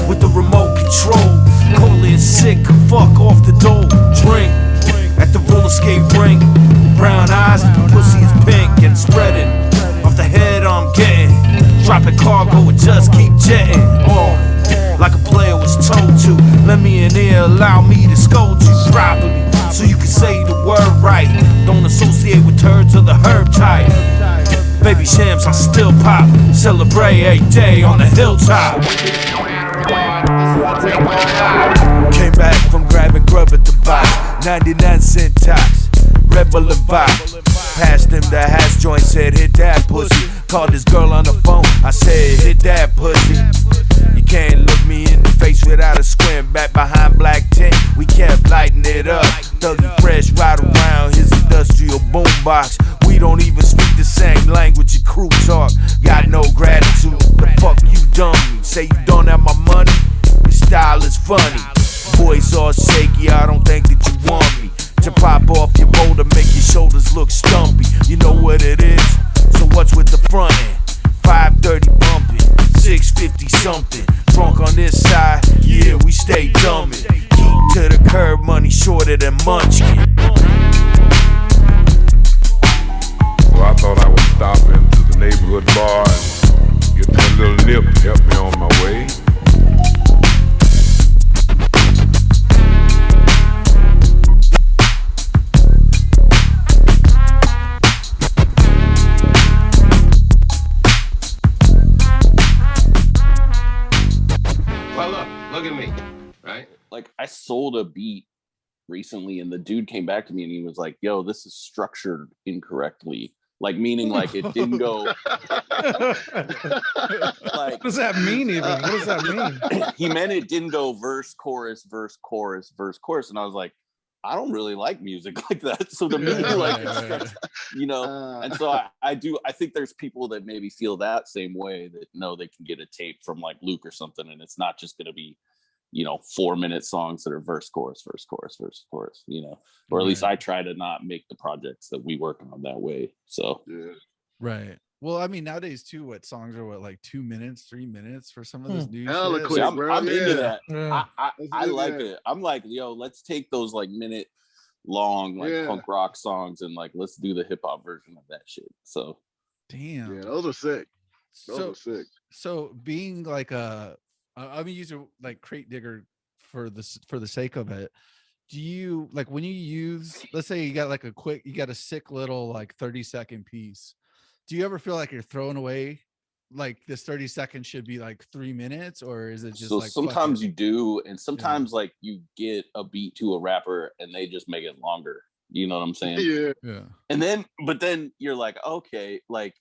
Speaker 5: With the remote control, cold and sick, fuck off the door. Drink at the roller skate rink, brown eyes, pussy is pink and spreading. Off the head I'm getting, dropping cargo and just keep jetting. Off like a player was told to. Let me in here, allow me to scold you properly, so you can say the word right. Don't associate with turds of the herb type. Baby shams, I still pop. Celebrate every day on the hilltop. Came back from grabbing grub at the box, 99-cent tops, rebel and box. Passed him the hash joint, said hit that pussy. Called this girl on the phone, I said hit that pussy. You can't look me in the face without a squint. Back behind black tent, we kept lighting it up. Thuggy fresh right around his industrial boombox. We don't even speak the same language your crew talk. Got no gratitude, the fuck you dummy. Say you don't have my money, your style is funny. Voice all shaky, I don't think that you want me to pop off your boulder, make your shoulders look stumpy. You know what it is, so what's with the front end? 530 bumping, 650 something. Drunk on this side, yeah, we stay dumbing. Keep to the curb, money shorter than Munchkin.
Speaker 7: So I thought I would stop into the neighborhood bar and get me a little nip to help me on my way.
Speaker 8: Well, look at me, right?
Speaker 2: like I sold a beat recently, and the dude came back to me and he was like, "Yo, this is structured incorrectly." Like meaning like it didn't go. Like,
Speaker 3: what does that mean? Even what does that mean?
Speaker 2: He meant it didn't go verse, chorus, verse, chorus, verse, chorus, and I was like, I don't really like music like that. So to me, like, it's, you know, and so I think there's people that maybe feel that same way, that know they can get a tape from like Luke or something, and it's not just going to be, you know, 4-minute songs that are verse, chorus, verse, chorus, verse, chorus, you know, or at least I try to not make the projects that we work on that way. So,
Speaker 4: right. Well, I mean, nowadays too, what songs are like 2 minutes, 3 minutes for some of this new shit?
Speaker 1: Quick,
Speaker 2: I'm into that.
Speaker 3: Yeah.
Speaker 2: I like it. I'm like, yo, let's take those like minute long like punk rock songs and like let's do the hip hop version of that shit. So,
Speaker 4: damn.
Speaker 1: Yeah, those are sick. Those are sick.
Speaker 4: So being like I'm using like crate digger for the sake of it. Do you like when you use, let's say you got like you got a sick little like 30-second piece, do you ever feel like you're throwing away like this 30 seconds should be like 3 minutes, or is it just
Speaker 2: so
Speaker 4: like
Speaker 2: sometimes you do, and sometimes like you get a beat to a rapper and they just make it longer, you know what I'm saying?
Speaker 4: Yeah.
Speaker 2: And then but then you're like, okay, like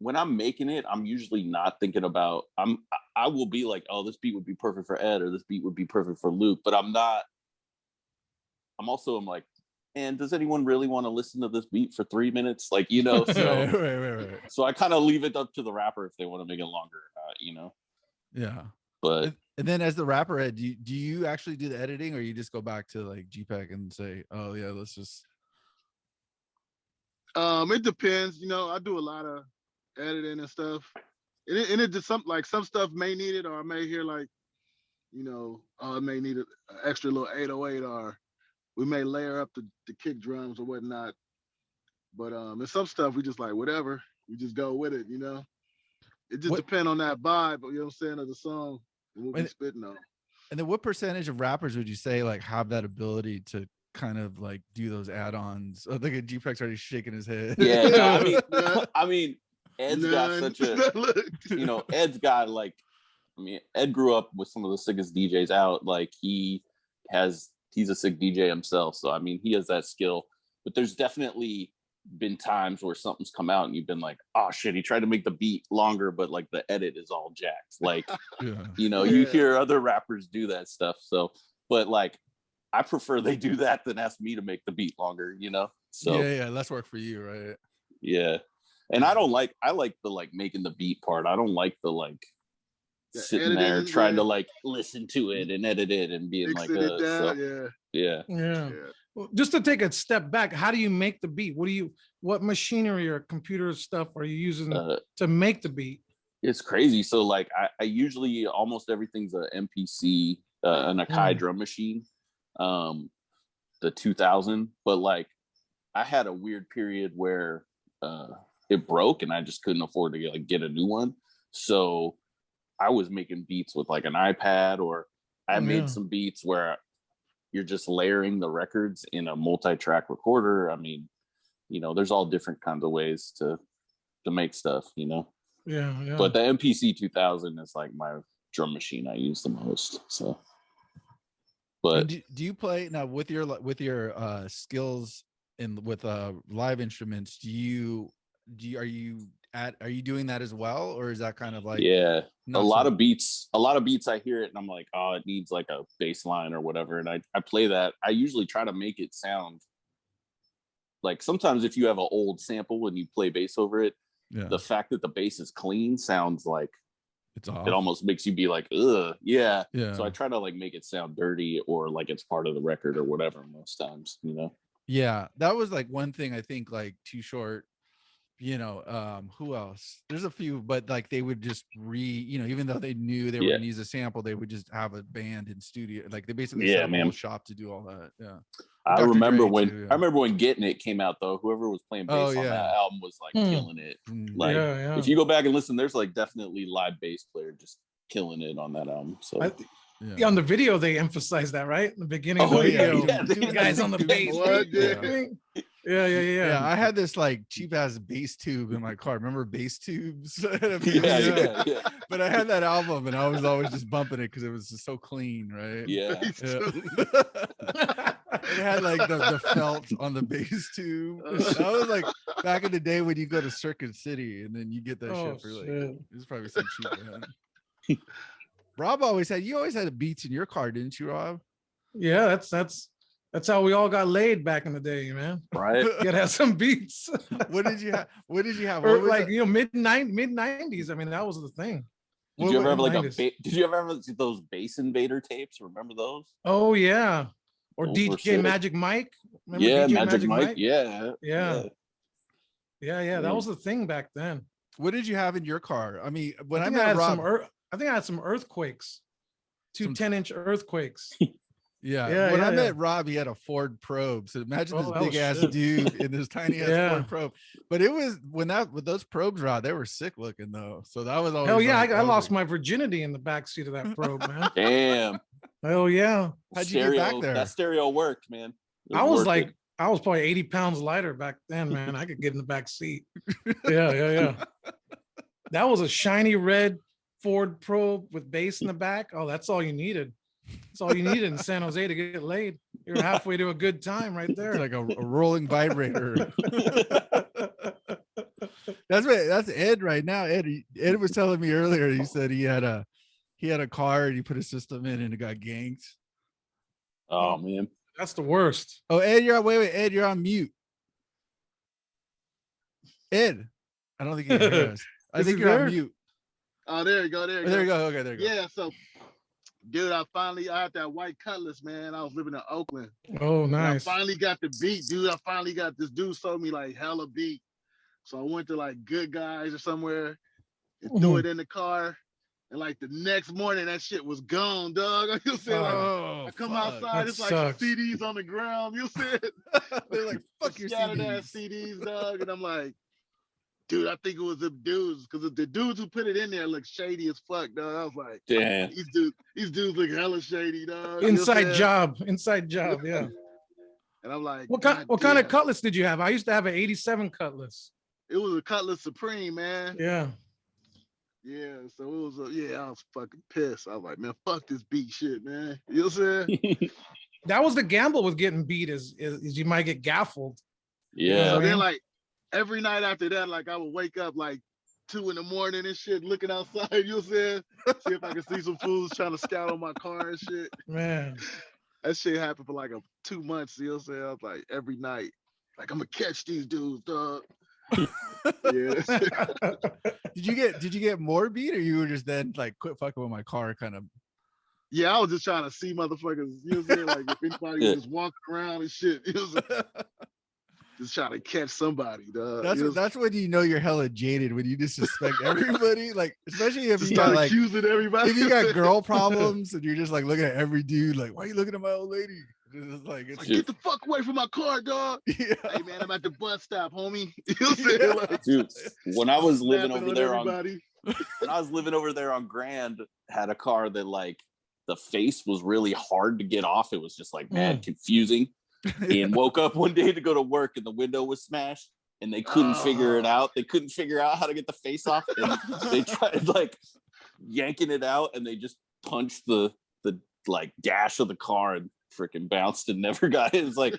Speaker 2: when I'm making it, I'm usually not thinking about, I will be like, oh, this beat would be perfect for Ed, or this beat would be perfect for Luke, but I'm like, and does anyone really want to listen to this beat for 3 minutes? Like, you know, so
Speaker 4: right.
Speaker 2: So I kind of leave it up to the rapper if they want to make it longer, you know.
Speaker 4: Yeah.
Speaker 2: But
Speaker 4: and then as the rapper, Ed, do you actually do the editing, or you just go back to like G-Pek and say, oh yeah, let's just.
Speaker 1: It depends. You know, I do a lot of editing and stuff. And it just some stuff may need it, or I may hear like, you know, I may need an extra little 808, or we may layer up the kick drums or whatnot. But and some stuff we just like whatever. We just go with it, you know. It just depends on that vibe, you know what I'm saying, of the song and what we spitting on.
Speaker 4: And then what percentage of rappers would you say like have that ability to kind of like do those add-ons? I think G-Pek's already shaking his head.
Speaker 2: Yeah, no, I mean, Ed's got such a, you know, Ed's got like, I mean, Ed grew up with some of the sickest DJs out. Like he's a sick DJ himself. So, I mean, he has that skill, but there's definitely been times where something's come out and you've been like, oh shit, he tried to make the beat longer, but like the edit is all jacked. Like, you know, you hear other rappers do that stuff. So, but like, I prefer they do that than ask me to make the beat longer, you know? So
Speaker 4: yeah, less work for you, right?
Speaker 2: Yeah. And I like the like making the beat part. I don't like the like sitting there trying to like listen to it and edit it and being like yeah.
Speaker 3: Well, just to take a step back, how do you make the beat? What machinery or computer stuff are you using to make the beat?
Speaker 2: It's crazy. So like I usually almost everything's a MPC, an Akai drum machine, the 2000. But like I had a weird period where it broke and I just couldn't afford to get a new one. So I was making beats with like an iPad, or I made some beats where you're just layering the records in a multi-track recorder. I mean, you know, there's all different kinds of ways to make stuff, you know?
Speaker 3: Yeah.
Speaker 2: But the MPC 2000 is like my drum machine I use the most. So, but
Speaker 4: do you play now with your skills with live instruments? Are you doing that as well, or is that kind of like
Speaker 2: a lot of beats I hear it and I'm like, oh, it needs like a bass line or whatever, and I play that. I usually try to make it sound like, sometimes if you have an old sample and you play bass over it, the fact that the bass is clean sounds like
Speaker 4: it's off.
Speaker 2: It almost makes you be like, ugh, yeah. So I try to like make it sound dirty or like it's part of the record or whatever most times, you know.
Speaker 4: Yeah, that was like one thing I think like Too Short, you know, who else? There's a few, but like they would just even though they knew they were gonna use a sample, they would just have a band in studio. Like they basically set up a whole shop to do all that. Yeah.
Speaker 2: I remember when Getting It came out though, whoever was playing bass on that album was like killing it. Like if you go back and listen, there's like definitely live bass player just killing it on that album. So
Speaker 3: on the video they emphasize that, right? In the beginning of the video. Two guys on the bass. Yeah.
Speaker 4: I had this like cheap ass bass tube in my car. Remember bass tubes? But I had that album and I was always just bumping it because it was just so clean, right?
Speaker 2: Yeah.
Speaker 4: It had like the felt on the bass tube. That was like back in the day when you go to Circuit City and then you get that shit for like it was probably some cheap man. Rob always had beats in your car, didn't you, Rob?
Speaker 3: Yeah, that's how we all got laid back in the day, man.
Speaker 2: Right.
Speaker 3: You gotta have some beats.
Speaker 4: What did you have?
Speaker 3: Or like, you know, mid 90s. I mean, that was the thing.
Speaker 2: Did you ever have those Bass Invader tapes? Remember those?
Speaker 3: Oh yeah. Or those DJ Magic Mike. Remember DJ
Speaker 2: Magic Mike? Yeah.
Speaker 3: That was the thing back then.
Speaker 4: What did you have in your car? I mean, when I
Speaker 3: met
Speaker 4: Rob,
Speaker 3: I think I had some earthquakes, two 10-inch earthquakes.
Speaker 4: When I met Rob, he had a Ford Probe. So imagine this big ass dude in this tiny ass Ford Probe. But it was with those probes, Rob, they were sick looking though. So that was always.
Speaker 3: Hell yeah, I lost my virginity in the backseat of that probe, man.
Speaker 2: Damn.
Speaker 3: Hell yeah.
Speaker 4: How'd you get back there?
Speaker 2: That stereo worked, man.
Speaker 3: I was probably 80 pounds lighter back then, man. I could get in the back seat. Yeah. That was a shiny red Ford Probe with bass in the back. Oh, that's all you needed. That's all you needed in San Jose to get laid. You're halfway to a good time right there.
Speaker 4: Like a rolling vibrator. That's Ed right now. Ed was telling me earlier. He said he had a car and he put a system in and it got ganked.
Speaker 2: Oh man,
Speaker 3: that's the worst.
Speaker 4: Oh, Ed, Ed, you're on mute. Ed, I don't think you can hear us. I think you're on mute.
Speaker 1: Oh, there you go.
Speaker 4: There you go. Okay, there you go.
Speaker 1: Yeah, so dude, I had that white Cutlass, man. I was living in Oakland.
Speaker 3: Oh,
Speaker 1: And
Speaker 3: nice.
Speaker 1: I finally got the beat, dude. I finally got this dude sold me like hella beat. So I went to like Good Guys or somewhere and threw it in the car. And like the next morning, that shit was gone, dog. You said like I come outside,
Speaker 3: That
Speaker 1: it's
Speaker 3: sucks.
Speaker 1: like CDs on the ground. You said
Speaker 4: They're like, fuck your
Speaker 1: scattered ass
Speaker 4: CDs.
Speaker 1: CDs, dog. And I'm like, dude, I think it was the dudes because the dudes who put it in there look shady as fuck, dog. I was like,
Speaker 2: Damn.
Speaker 1: these dudes look hella shady, dog.
Speaker 3: Inside job, yeah.
Speaker 1: And I'm like,
Speaker 3: What kind of Cutlass did you have? I used to have an 87 Cutlass.
Speaker 1: It was a Cutlass Supreme, man.
Speaker 3: Yeah.
Speaker 1: Yeah, so it was I was fucking pissed. I was like, man, fuck this beat shit, man. You know what I'm saying?
Speaker 3: That was the gamble with getting beat is you might get gaffled.
Speaker 2: Yeah.
Speaker 1: So then like every night after that, like I would wake up like 2 a.m. and shit, looking outside, you know what I'm saying? See if I can see some fools trying to scout on my car and shit.
Speaker 3: Man.
Speaker 1: That shit happened for like 2 months, you know what I'm saying? I was like every night, like I'm gonna catch these dudes, dog. Yeah.
Speaker 4: Did you get more beat, or you were just then like quit fucking with my car kind of?
Speaker 1: Yeah, I was just trying to see motherfuckers, you know what I'm saying? Like if anybody was just walking around and shit, you know what I'm saying? Just trying to catch somebody, dog.
Speaker 4: That's when you know you're hella jaded, when you just suspect everybody, like especially if you got like
Speaker 1: accusing everybody.
Speaker 4: If you got girl problems and you're just like looking at every dude, like, why are you looking at my old lady? It's like
Speaker 1: get the fuck away from my car, dog.
Speaker 4: Yeah.
Speaker 1: Hey man, I'm at the bus stop, homie. You know what I'm saying? Like,
Speaker 2: dude, when I was living over there on Grand, had a car that like the face was really hard to get off. It was just like mad confusing. And woke up one day to go to work and the window was smashed and they couldn't figure it out. They couldn't figure out how to get the face off. And they tried like yanking it out and they just punched the like dash of the car and freaking bounced and never got it. It's like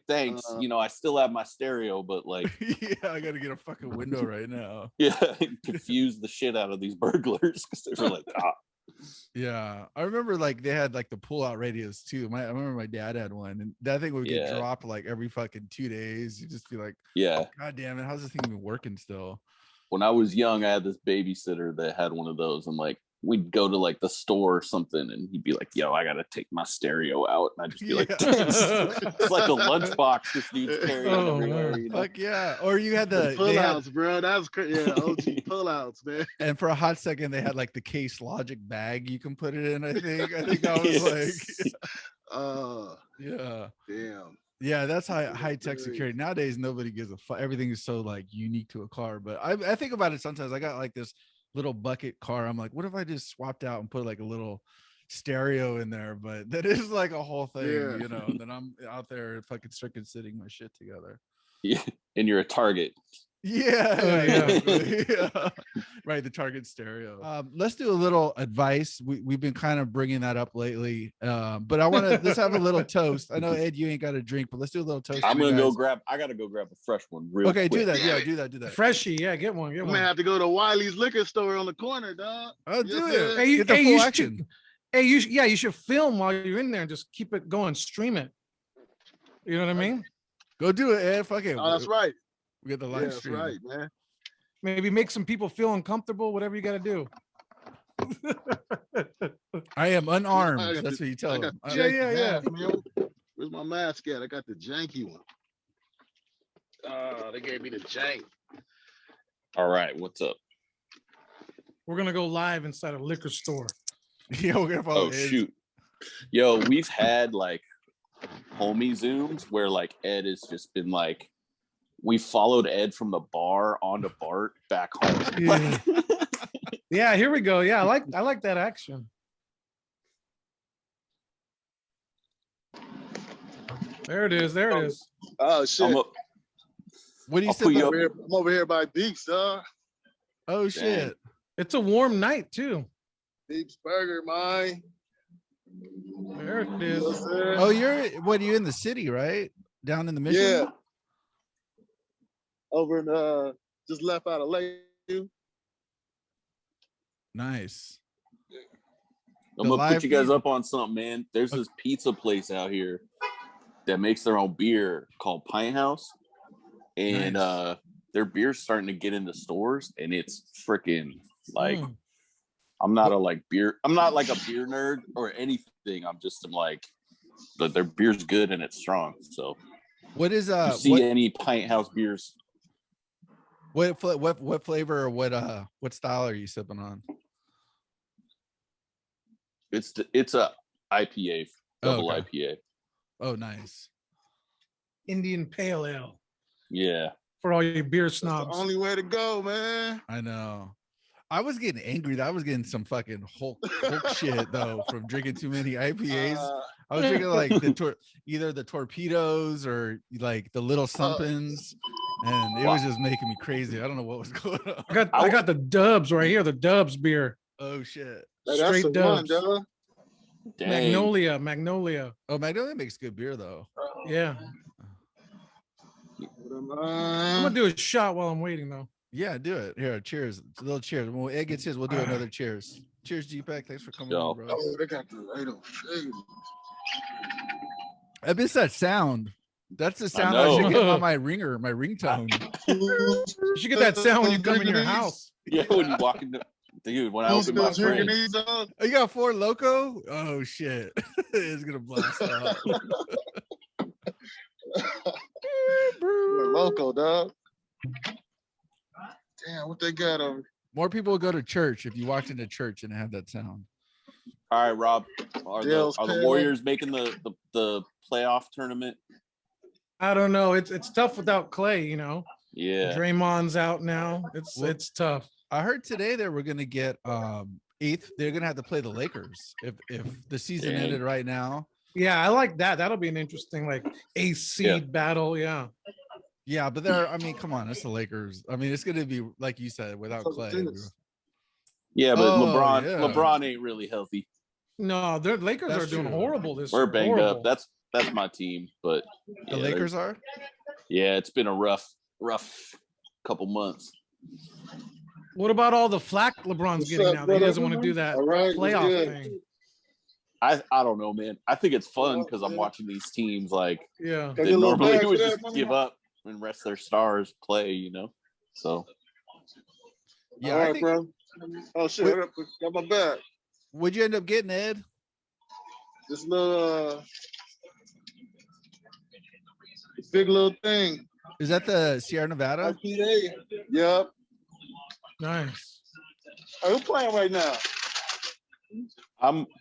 Speaker 2: thanks. I still have my stereo, but like
Speaker 4: yeah, I gotta get a fucking window right now.
Speaker 2: Yeah, confuse the shit out of these burglars because they were like,
Speaker 4: Yeah, I remember like they had like the pull-out radios too. I remember my dad had one, and that thing would get dropped like every fucking 2 days. You just be like,
Speaker 2: yeah,
Speaker 4: God damn it, how's this thing even working still?
Speaker 2: When I was young, I had this babysitter that had one of those, and like we'd go to like the store or something, and he'd be like, "Yo, I gotta take my stereo out," and I'd just be like, "It's like a lunchbox this dude's carrying everywhere." You know?
Speaker 4: Like yeah, or you had the
Speaker 1: pullouts, bro. That was crazy. Yeah, OG pullouts, man.
Speaker 4: And for a hot second, they had like the Case Logic bag you can put it in. I think that was like, yeah,
Speaker 1: damn.
Speaker 4: Yeah, that's high tech security. Nowadays, nobody gives a fuck. Everything is so like unique to a car. But I think about it sometimes. I got like this little bucket car. I'm like, what if I just swapped out and put like a little stereo in there? But that is like a whole thing, you know. And then I'm out there fucking stricken sitting my shit together.
Speaker 2: Yeah, and you're a Target.
Speaker 4: Yeah. Right, the Target stereo. Let's do a little advice. We've been kind of bringing that up lately, but I want to let's have a little toast. I know Ed, you ain't got a drink, but let's do a little toast.
Speaker 2: I gotta go grab a fresh one real quick.
Speaker 4: Do that. Yeah, do that.
Speaker 3: Freshie, yeah, get one.
Speaker 1: I'm gonna have to go to Wiley's liquor store on the corner, dog.
Speaker 4: Oh, do it.
Speaker 3: Hey,
Speaker 4: get the full action.
Speaker 3: You should film while you're in there and just keep it going, stream it. You know what I mean?
Speaker 4: Go do it, Ed. Fuck it.
Speaker 1: Oh, that's right.
Speaker 4: We get the live stream.
Speaker 1: That's right, man.
Speaker 3: Maybe make some people feel uncomfortable, whatever you got to do.
Speaker 4: I am unarmed. That's what you tell them.
Speaker 3: Yeah.
Speaker 1: Where's my mask at? I got the janky one. They gave me the jank.
Speaker 2: All right, what's up?
Speaker 3: We're going to go live inside a liquor store.
Speaker 4: Yeah, we're going to follow.
Speaker 2: Oh, shoot. Yo, we've had like homie Zooms where like Ed has just been like, we followed Ed from the bar onto Bart back home.
Speaker 3: Yeah. Yeah, here we go. Yeah, I like that action. There it is.
Speaker 1: Oh shit.
Speaker 4: What do you say?
Speaker 1: I'm over here by Deeks, dog.
Speaker 4: Oh shit. Dang.
Speaker 3: It's a warm night too.
Speaker 1: Deeks Burger, mine.
Speaker 3: There it is.
Speaker 4: Oh, you in the city, right? Down in the Mission?
Speaker 1: Yeah. Over in just left out of Lakeview.
Speaker 4: Nice.
Speaker 2: I'm gonna put you guys up on something, man. There's this pizza place out here that makes their own beer called Pint House, and their beer's starting to get into stores, and it's freaking like I'm not a like beer. I'm not like a beer nerd or anything. I'm like, but their beer's good and it's strong. So,
Speaker 4: what is
Speaker 2: you see any pint house beers?
Speaker 4: What flavor or what style are you sipping on?
Speaker 2: It's a IPA, double IPA.
Speaker 4: Oh, nice.
Speaker 3: Indian Pale Ale.
Speaker 2: Yeah.
Speaker 3: For all your beer
Speaker 1: That's
Speaker 3: snobs.
Speaker 1: the only way to go, man.
Speaker 4: I know. I was getting angry. I was getting some fucking Hulk shit though from drinking too many IPAs. I was drinking like either the torpedoes or like the little somethings, and it was just making me crazy. I don't know what was going on.
Speaker 3: I got the Dubs right here, the Dubs beer.
Speaker 4: Oh shit.
Speaker 3: Straight Dubs.
Speaker 1: One,
Speaker 3: Magnolia.
Speaker 4: Oh, Magnolia makes good beer though.
Speaker 3: Yeah. I'm gonna do a shot while I'm waiting though.
Speaker 4: Yeah, do it. Here, cheers. A little cheers. When Ed gets his, we'll do another cheers. Cheers, G-Pek. Thanks for coming on, bro.
Speaker 1: Oh, they got the Lato shade.
Speaker 4: I miss that sound. That's the sound I should get on my ringer, my ringtone.
Speaker 3: You should get that sound when you come in your house.
Speaker 2: Yeah, when you walk into, dude, when I open my fridge.
Speaker 4: Oh, you got Four Loko? Oh shit. It's gonna blast off.
Speaker 1: Loco, dog. Damn, what they got over?
Speaker 4: More people will go to church if you walked into church and had that sound.
Speaker 2: All right, Rob. Are the Warriors making the playoff tournament?
Speaker 3: I don't know. It's tough without Clay, you know.
Speaker 2: Yeah.
Speaker 3: Draymond's out now. It's tough.
Speaker 4: I heard today they were gonna get eighth. They're gonna have to play the Lakers if the season ended right now.
Speaker 3: Yeah, I like that. That'll be an interesting like eighth seed battle. Yeah.
Speaker 4: Yeah, but I mean, come on, it's the Lakers. I mean, it's gonna be like you said, without Clay.
Speaker 2: Yeah, but LeBron ain't really healthy.
Speaker 3: No, the Lakers are doing horrible this
Speaker 2: year. We're banged up. That's my team, but
Speaker 4: the Lakers are.
Speaker 2: Yeah, it's been a rough couple months.
Speaker 3: What about all the flack LeBron's getting now? He doesn't want to do that playoff thing.
Speaker 2: I don't know, man. I think it's fun because I'm watching these teams like
Speaker 3: that
Speaker 2: normally would just give up and rest their stars play, you know. So
Speaker 1: yeah, all right, bro. Oh shit, got my back.
Speaker 4: What'd you end up getting, Ed?
Speaker 1: This little big little thing.
Speaker 4: Is that the Sierra Nevada?
Speaker 1: IPA. Yep.
Speaker 3: Nice.
Speaker 1: Who's playing right now?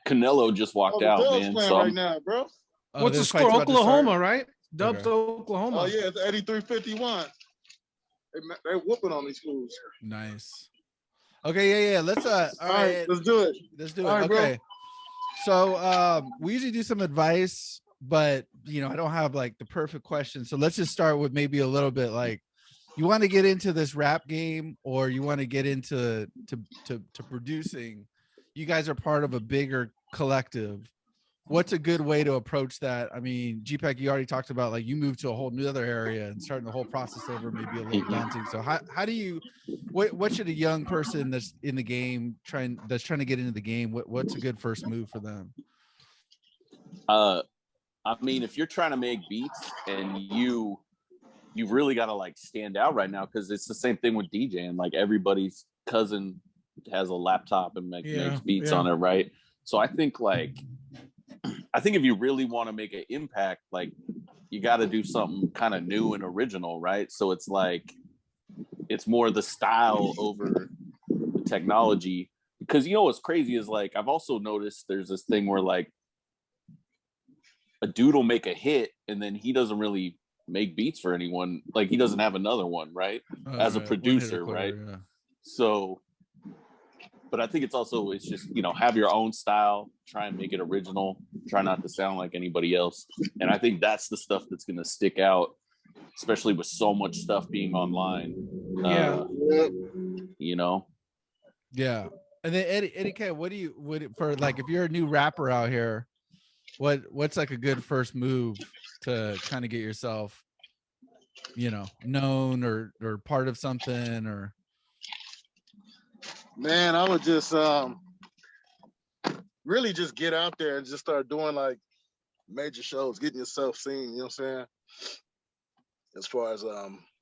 Speaker 2: Canelo just walked out, man.
Speaker 1: So right now, bro.
Speaker 3: What's the score? Oklahoma, right? Dubs to Oklahoma.
Speaker 1: Oh yeah, it's 83-51. They're whooping on these fools.
Speaker 4: Nice. Okay, yeah. Let's all right,
Speaker 1: let's do it.
Speaker 4: All right, okay. Bro. So we usually do some advice, but you know, I don't have like the perfect question. So let's just start with maybe a little bit like you want to get into this rap game or you want to get into to producing. You guys are part of a bigger collective. What's a good way to approach that? I mean, G-Pek, you already talked about like you moved to a whole new other area and starting the whole process over may be a little daunting. So how do you what should a young person that's in the game trying to get into the game, what's a good first move for them?
Speaker 2: I mean, if you're trying to make beats and you've really got to like stand out right now because it's the same thing with DJing. Like everybody's cousin has a laptop and makes beats on it, right? So I think if you really want to make an impact, like you got to do something kind of new and original, right? So it's like it's more the style over the technology. Because you know what's crazy is like I've also noticed there's this thing where like a dude will make a hit and then he doesn't really make beats for anyone. Like he doesn't have another one, right? As a producer, right? Yeah. So but I think it's just, you know, have your own style, try and make it original, try not to sound like anybody else. And I think that's the stuff that's going to stick out, especially with so much stuff being online. You know?
Speaker 4: Yeah. And then Eddie-K, for like, if you're a new rapper out here, what's like a good first move to kind of get yourself, you know, known or part of something or?
Speaker 1: Man, I would just really just get out there and just start doing like major shows, getting yourself seen, you know what I'm saying? As far as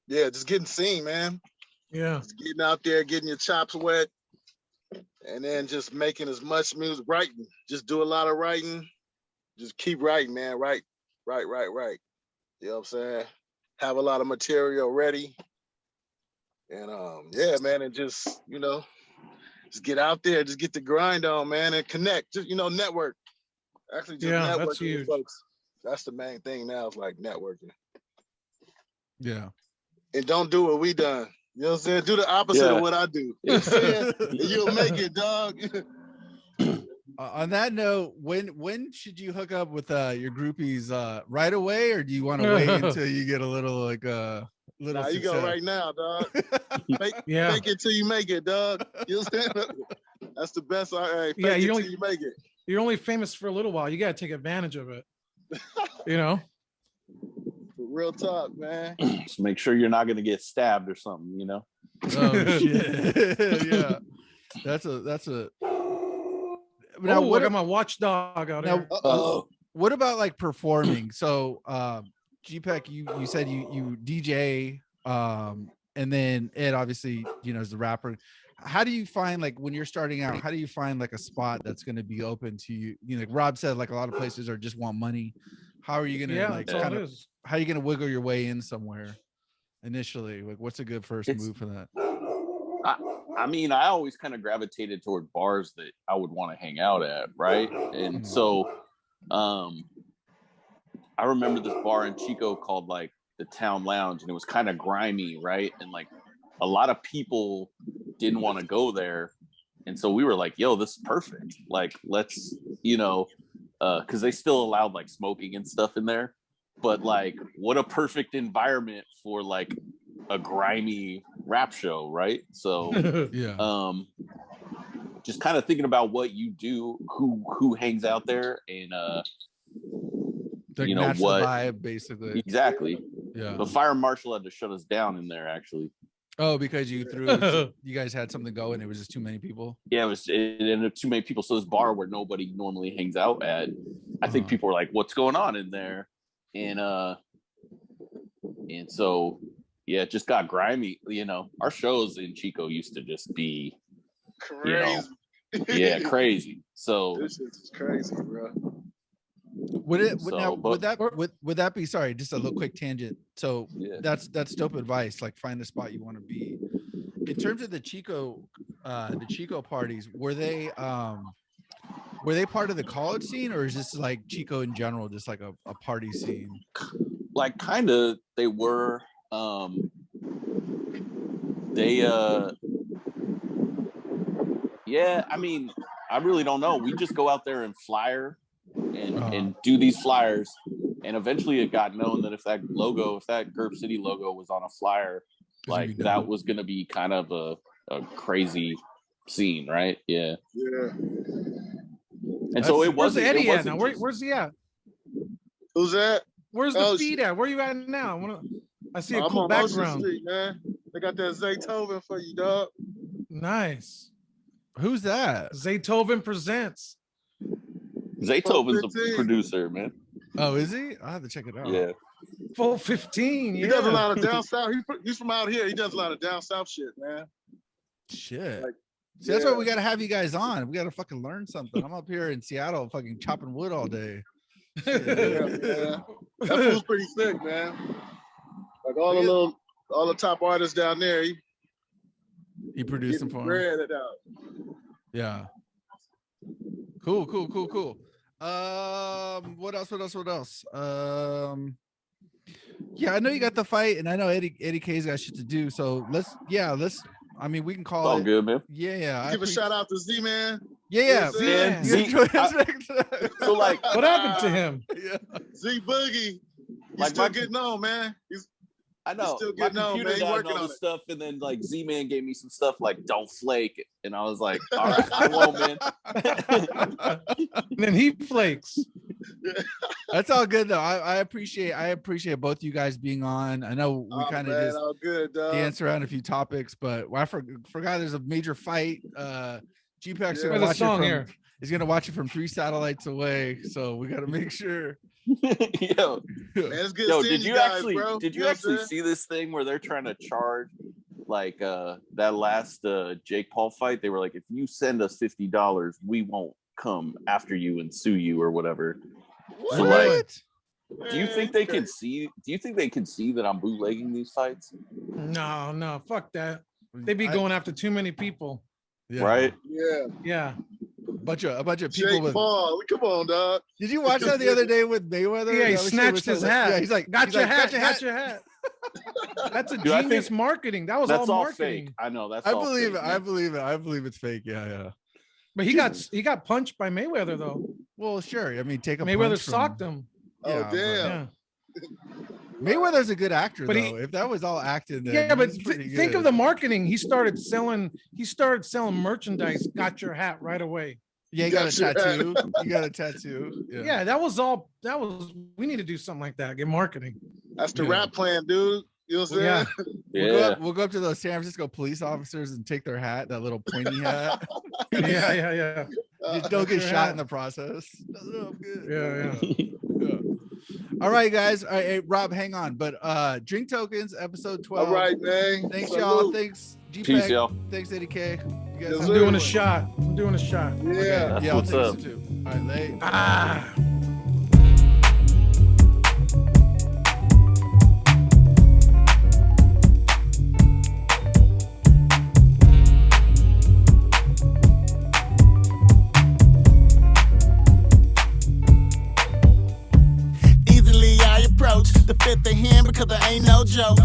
Speaker 1: just getting seen, man.
Speaker 3: Yeah.
Speaker 1: Just getting out there, getting your chops wet and then just making as much music, writing. Just do a lot of writing. Just keep writing, man. Write. You know what I'm saying? Have a lot of material ready. And yeah, man, and just, just get out there, just get the grind on, man, and connect. Just, network. Actually, just networking
Speaker 3: that's huge.
Speaker 1: with folks. That's the main thing now. It's like networking.
Speaker 4: Yeah.
Speaker 1: And don't do what we done. You know what I'm saying? Do the opposite of what I do. You know what I'm saying? And you'll make it, dog.
Speaker 4: On that note, when should you hook up with your groupies? Right away, or do you want to wait until you get a little little?
Speaker 1: Nah, you go right now, dog. Make it till you make it, dog. You know what I'm saying? That's the best. Fake it till you make it.
Speaker 3: You're only famous for a little while. You got to take advantage of it.
Speaker 1: Real talk, man.
Speaker 2: Just make sure you're not going to get stabbed or something,
Speaker 4: Oh shit. Yeah. That's a now
Speaker 3: what got my watchdog out here?
Speaker 4: What about like performing? So G-Pek, you said you DJ, and then Ed obviously is the rapper. How do you find, like, when you're starting out, how do you find like a spot that's going to be open to you? Like Rob said, like a lot of places are just want money. How are you going to how are you going to wiggle your way in somewhere initially? Like, what's a good first move for that?
Speaker 2: I mean, I always kind of gravitated toward bars that I would want to hang out at, right? And so I remember this bar in Chico called like the Town Lounge, and it was kind of grimy, right? And like a lot of people didn't want to go there. And so we were like, yo, this is perfect. Like, let's, because they still allowed like smoking and stuff in there. But like, what a perfect environment for like a grimy rap show, right? So just kind of thinking about what you do, who hangs out there, and what
Speaker 4: vibe, basically.
Speaker 2: Exactly.
Speaker 4: Yeah.
Speaker 2: The fire marshal had to shut us down in there, actually.
Speaker 4: Oh, because you guys had something going, it was just too many people.
Speaker 2: Yeah, it ended up too many people. So this bar where nobody normally hangs out at, I think people were like, what's going on in there? And so it just got grimy. Our shows in Chico used to just be
Speaker 1: crazy.
Speaker 2: Crazy. So
Speaker 1: this is crazy, bro.
Speaker 4: Would that be, sorry, just a little quick tangent. So that's dope advice. Like, find the spot you want to be. In terms of the Chico parties, were they part of the college scene, or is this like Chico in general, just like a party scene?
Speaker 2: Like, kind of, they were. I mean, I really don't know. We just go out there and flyer and do these flyers, and eventually it got known that if that Gurp City logo was on a flyer, like that was going to be kind of a crazy scene, right? Yeah. And so it wasn't.
Speaker 3: Where's Eddie at now? Where's he at?
Speaker 1: Who's that?
Speaker 3: Where's the feed at? Where you at now? I see a cool background.
Speaker 1: Street, man. They got that Zaytoven for you, dog.
Speaker 3: Nice.
Speaker 4: Who's that?
Speaker 3: Zaytoven presents.
Speaker 2: Zaytoven's a producer, man.
Speaker 4: Oh, is he? I have to check it out.
Speaker 2: Yeah.
Speaker 3: Full 15.
Speaker 1: He does a lot of down south. He's from out here. He does a lot of down south shit, man.
Speaker 4: Shit. See, that's why we gotta have you guys on. We gotta fucking learn something. I'm up here in Seattle, fucking chopping wood all day.
Speaker 1: That feels pretty sick, man. Like all the top artists down there,
Speaker 4: he produced them for him.
Speaker 1: It out.
Speaker 4: Yeah. Cool. What else? Yeah, I know you got the fight, and I know Eddie-K's got shit to do. So let's. I mean, we can call it.
Speaker 2: All good, man.
Speaker 4: Yeah.
Speaker 1: Give a shout out to Z-Man.
Speaker 4: Yeah.
Speaker 2: So like,
Speaker 3: what happened to him?
Speaker 1: Z Boogie. He's still getting on, man.
Speaker 2: I know.
Speaker 1: Still getting on, man.
Speaker 2: Died and all this stuff, and then like Z-Man gave me some stuff like "Don't Flake," and I was like, "All right, I won't, man."
Speaker 3: And then he flakes.
Speaker 4: That's all good though. I appreciate both you guys being on. I know we kind of just dance around a few topics, but I forgot there's a major fight. G-Pek's gonna watch it he's gonna watch it from 3 satellites away, so we got to make sure.
Speaker 1: Yo, man, it's good seeing
Speaker 2: did you
Speaker 1: guys,
Speaker 2: actually
Speaker 1: bro.
Speaker 2: Did you actually see this thing where they're trying to charge like that last Jake Paul fight, they were like, if you send us $50, we won't come after you and sue you or whatever.
Speaker 1: What?
Speaker 2: So like,
Speaker 1: Man,
Speaker 2: do you think they can see? Do you think they can see that I'm bootlegging these fights?
Speaker 3: No, fuck that. They be going after too many people.
Speaker 4: Yeah.
Speaker 2: Right?
Speaker 3: Yeah.
Speaker 4: A bunch of people
Speaker 1: Jake
Speaker 4: with.
Speaker 1: Paul, come on, dog.
Speaker 4: Did you watch that the other day with Mayweather?
Speaker 3: Yeah, he
Speaker 4: That was
Speaker 3: snatched his hat.
Speaker 4: Yeah, he's like,
Speaker 3: got your hat. That's a
Speaker 2: Dude, I
Speaker 3: genius
Speaker 2: think
Speaker 3: marketing. That was
Speaker 2: That's
Speaker 3: all
Speaker 2: all
Speaker 3: marketing.
Speaker 2: fake. I know that's.
Speaker 4: I
Speaker 2: all
Speaker 4: believe
Speaker 2: fake,
Speaker 4: it.
Speaker 2: man.
Speaker 4: I believe it's fake. Yeah.
Speaker 3: But he got punched by Mayweather though.
Speaker 4: Well, sure. I mean, take a
Speaker 3: Mayweather
Speaker 4: punch from-
Speaker 3: socked him.
Speaker 1: Oh,
Speaker 4: Yeah,
Speaker 1: damn.
Speaker 3: Yeah.
Speaker 4: Mayweather's a good actor,
Speaker 3: But
Speaker 4: though. If that was all acted, then
Speaker 3: Yeah, but
Speaker 4: he's pretty
Speaker 3: think
Speaker 4: good.
Speaker 3: of the marketing. He started selling merchandise. Got your hat right away.
Speaker 4: Yeah, you got a tattoo. You got a tattoo.
Speaker 3: Yeah, that was. We need to do something like that. Get marketing.
Speaker 1: That's the
Speaker 4: Yeah.
Speaker 1: rap plan, dude. You know what I'm
Speaker 3: Yeah.
Speaker 1: saying?
Speaker 4: We'll go up to those San Francisco police officers and take their hat, that little pointy hat.
Speaker 3: Yeah.
Speaker 4: Just don't get
Speaker 3: Your
Speaker 4: shot
Speaker 3: hat.
Speaker 4: in the process. Oh, good.
Speaker 3: Yeah.
Speaker 4: Yeah. All right, guys. All right, hey, Rob, hang on. But Drink Tokens, episode 12.
Speaker 1: All right, man.
Speaker 4: Thanks,
Speaker 1: Salute.
Speaker 4: y'all. Thanks,
Speaker 2: Peace,
Speaker 4: G-Pek.
Speaker 2: y'all.
Speaker 4: Thanks, Eddie-K. You guys
Speaker 1: Yes,
Speaker 4: have
Speaker 3: I'm
Speaker 1: sir.
Speaker 3: doing a shot.
Speaker 1: Yeah.
Speaker 2: That's
Speaker 4: yeah, I'll
Speaker 2: what's
Speaker 4: take
Speaker 2: up.
Speaker 4: some too. All right, late.
Speaker 3: Ah.
Speaker 6: Easily I approach the fifth of him because there ain't no joke.